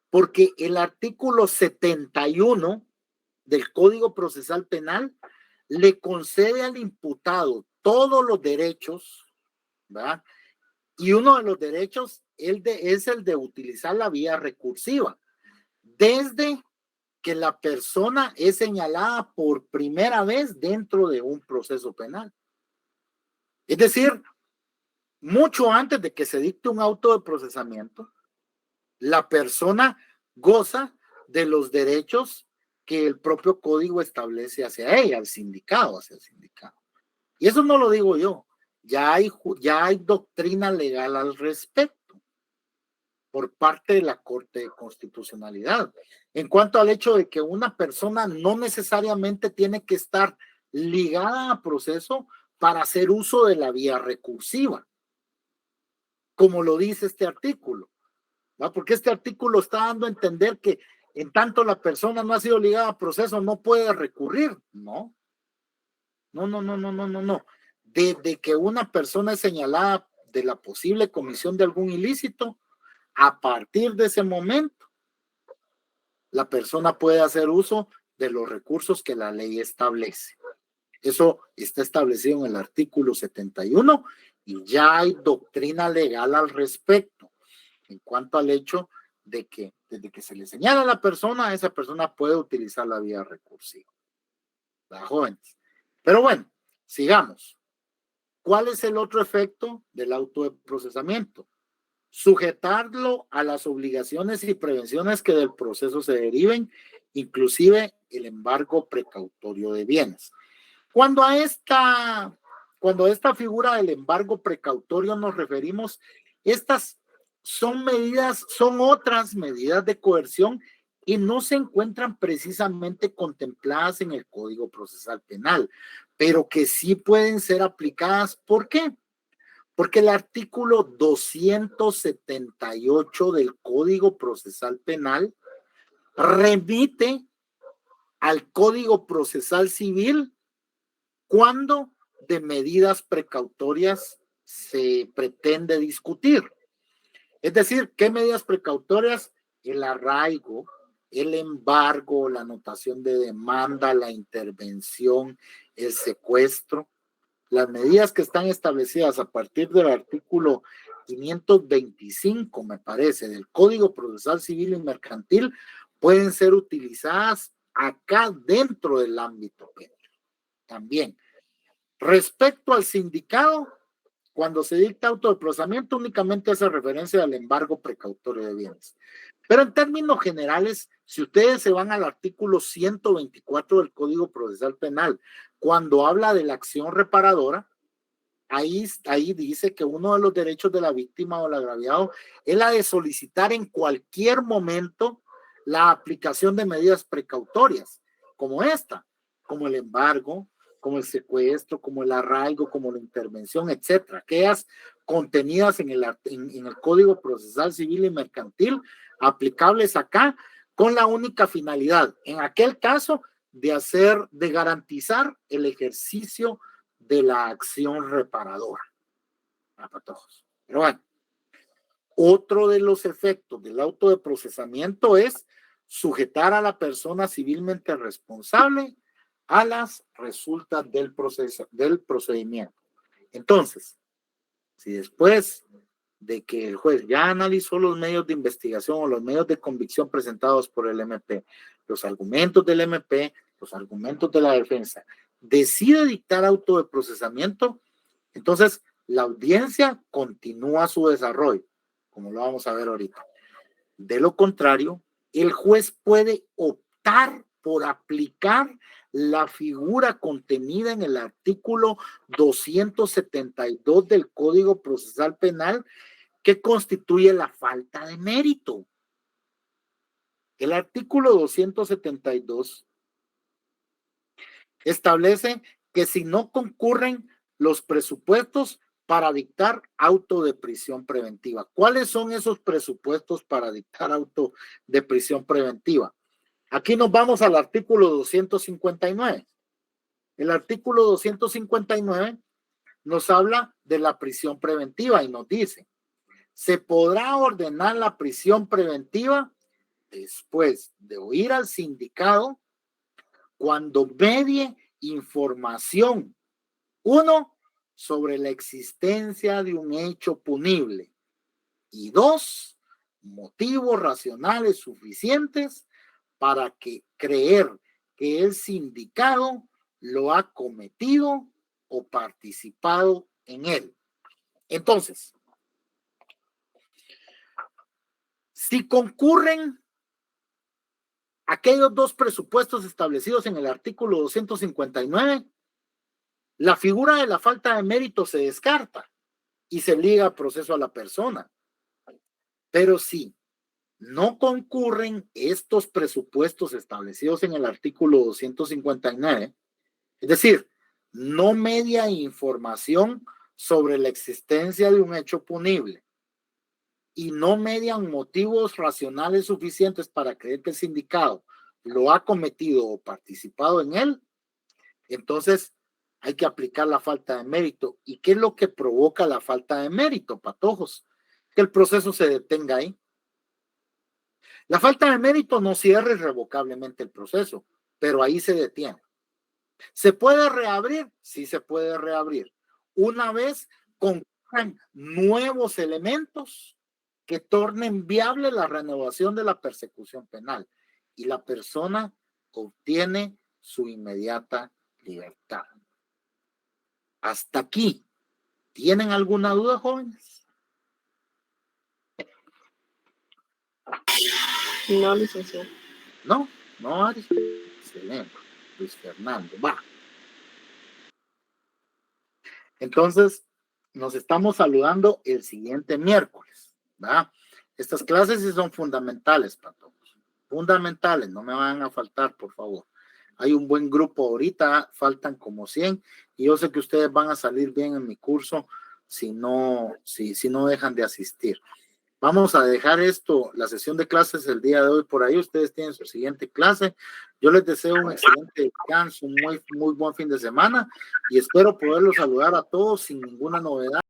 porque el artículo 71 del Código Procesal Penal le concede al imputado todos los derechos, ¿verdad? Y uno de los derechos es el de utilizar la vía recursiva, desde que la persona es señalada por primera vez dentro de un proceso penal. Es decir, mucho antes de que se dicte un auto de procesamiento, la persona goza de los derechos que el propio código establece hacia ella, hacia el sindicato. Y eso no lo digo yo, ya hay doctrina legal al respecto por parte de la Corte de Constitucionalidad. En cuanto al hecho de que una persona no necesariamente tiene que estar ligada a proceso para hacer uso de la vía recursiva, como lo dice este artículo, ¿va? Porque este artículo está dando a entender que en tanto la persona no ha sido ligada a proceso, no puede recurrir. No. Desde que una persona es señalada de la posible comisión de algún ilícito, a partir de ese momento, la persona puede hacer uso de los recursos que la ley establece. Eso está establecido en el artículo 71 y ya hay doctrina legal al respecto en cuanto al hecho de que desde que se le señala a la persona, esa persona puede utilizar la vía recursiva. ¿Verdad, jóvenes? Pero bueno, sigamos. ¿Cuál es el otro efecto del auto de procesamiento? Sujetarlo a las obligaciones y prevenciones que del proceso se deriven, inclusive el embargo precautorio de bienes. Cuando a esta figura del embargo precautorio nos referimos, estas son otras medidas de coerción y no se encuentran precisamente contempladas en el Código Procesal Penal, pero que sí pueden ser aplicadas. ¿Por qué? Porque el artículo 278 del Código Procesal Penal remite al Código Procesal Civil cuando de medidas precautorias se pretende discutir. Es decir, ¿qué medidas precautorias? El arraigo, el embargo, la anotación de demanda, la intervención, el secuestro. Las medidas que están establecidas a partir del artículo 525, me parece, del Código Procesal Civil y Mercantil, pueden ser utilizadas acá dentro del ámbito penal. También, respecto al sindicado, cuando se dicta auto de procesamiento, únicamente hace referencia al embargo precautorio de bienes. Pero en términos generales, si ustedes se van al artículo 124 del Código Procesal Penal, cuando habla de la acción reparadora, ahí dice que uno de los derechos de la víctima o el agraviado es la de solicitar en cualquier momento la aplicación de medidas precautorias, como esta, como el embargo, como el secuestro, como el arraigo, como la intervención, etcétera, aquellas contenidas en el Código Procesal Civil y Mercantil, aplicables acá, con la única finalidad, en aquel caso, de garantizar el ejercicio de la acción reparadora. Pero bueno, otro de los efectos del auto de procesamiento es sujetar a la persona civilmente responsable a las resultas del procedimiento. Entonces, si después de que el juez ya analizó los medios de investigación o los medios de convicción presentados por el MP, los argumentos del MP, los argumentos de la defensa, decide dictar auto de procesamiento, entonces la audiencia continúa su desarrollo, como lo vamos a ver ahorita. De lo contrario, el juez puede optar por aplicar la figura contenida en el artículo 272 del Código Procesal Penal, que constituye la falta de mérito. El artículo 272 establece que si no concurren los presupuestos para dictar auto de prisión preventiva. ¿Cuáles son esos presupuestos para dictar auto de prisión preventiva? Aquí nos vamos al artículo 259. El artículo 259 nos habla de la prisión preventiva y nos dice: se podrá ordenar la prisión preventiva después de oír al sindicado cuando medie información, 1, sobre la existencia de un hecho punible, y 2, motivos racionales suficientes para creer que el sindicado lo ha cometido o participado en él. Entonces, si concurren aquellos dos presupuestos establecidos en el artículo 259, la figura de la falta de mérito se descarta y se liga a proceso a la persona. Pero si no concurren estos presupuestos establecidos en el artículo 259, es decir, no media información sobre la existencia de un hecho punible y no median motivos racionales suficientes para creer que el sindicado lo ha cometido o participado en él, entonces hay que aplicar la falta de mérito. ¿Y qué es lo que provoca la falta de mérito, patojos? Que el proceso se detenga ahí. La falta de mérito no cierra irrevocablemente el proceso, pero ahí se detiene. ¿Se puede reabrir? Sí se puede reabrir. Una vez concurran nuevos elementos que tornen viable la renovación de la persecución penal y la persona obtiene su inmediata libertad. Hasta aquí. ¿Tienen alguna duda, jóvenes? No, licenciado. No, Ari. Excelente. Luis Fernando, va. Entonces, nos estamos saludando el siguiente miércoles, ¿verdad? Estas clases sí son fundamentales para todos. Fundamentales, no me van a faltar, por favor. Hay un buen grupo ahorita, faltan como 100, y yo sé que ustedes van a salir bien en mi curso si no dejan de asistir. Vamos a dejar la sesión de clases el día de hoy por ahí. Ustedes tienen su siguiente clase. Yo les deseo un excelente descanso, un muy buen fin de semana y espero poderlos saludar a todos sin ninguna novedad.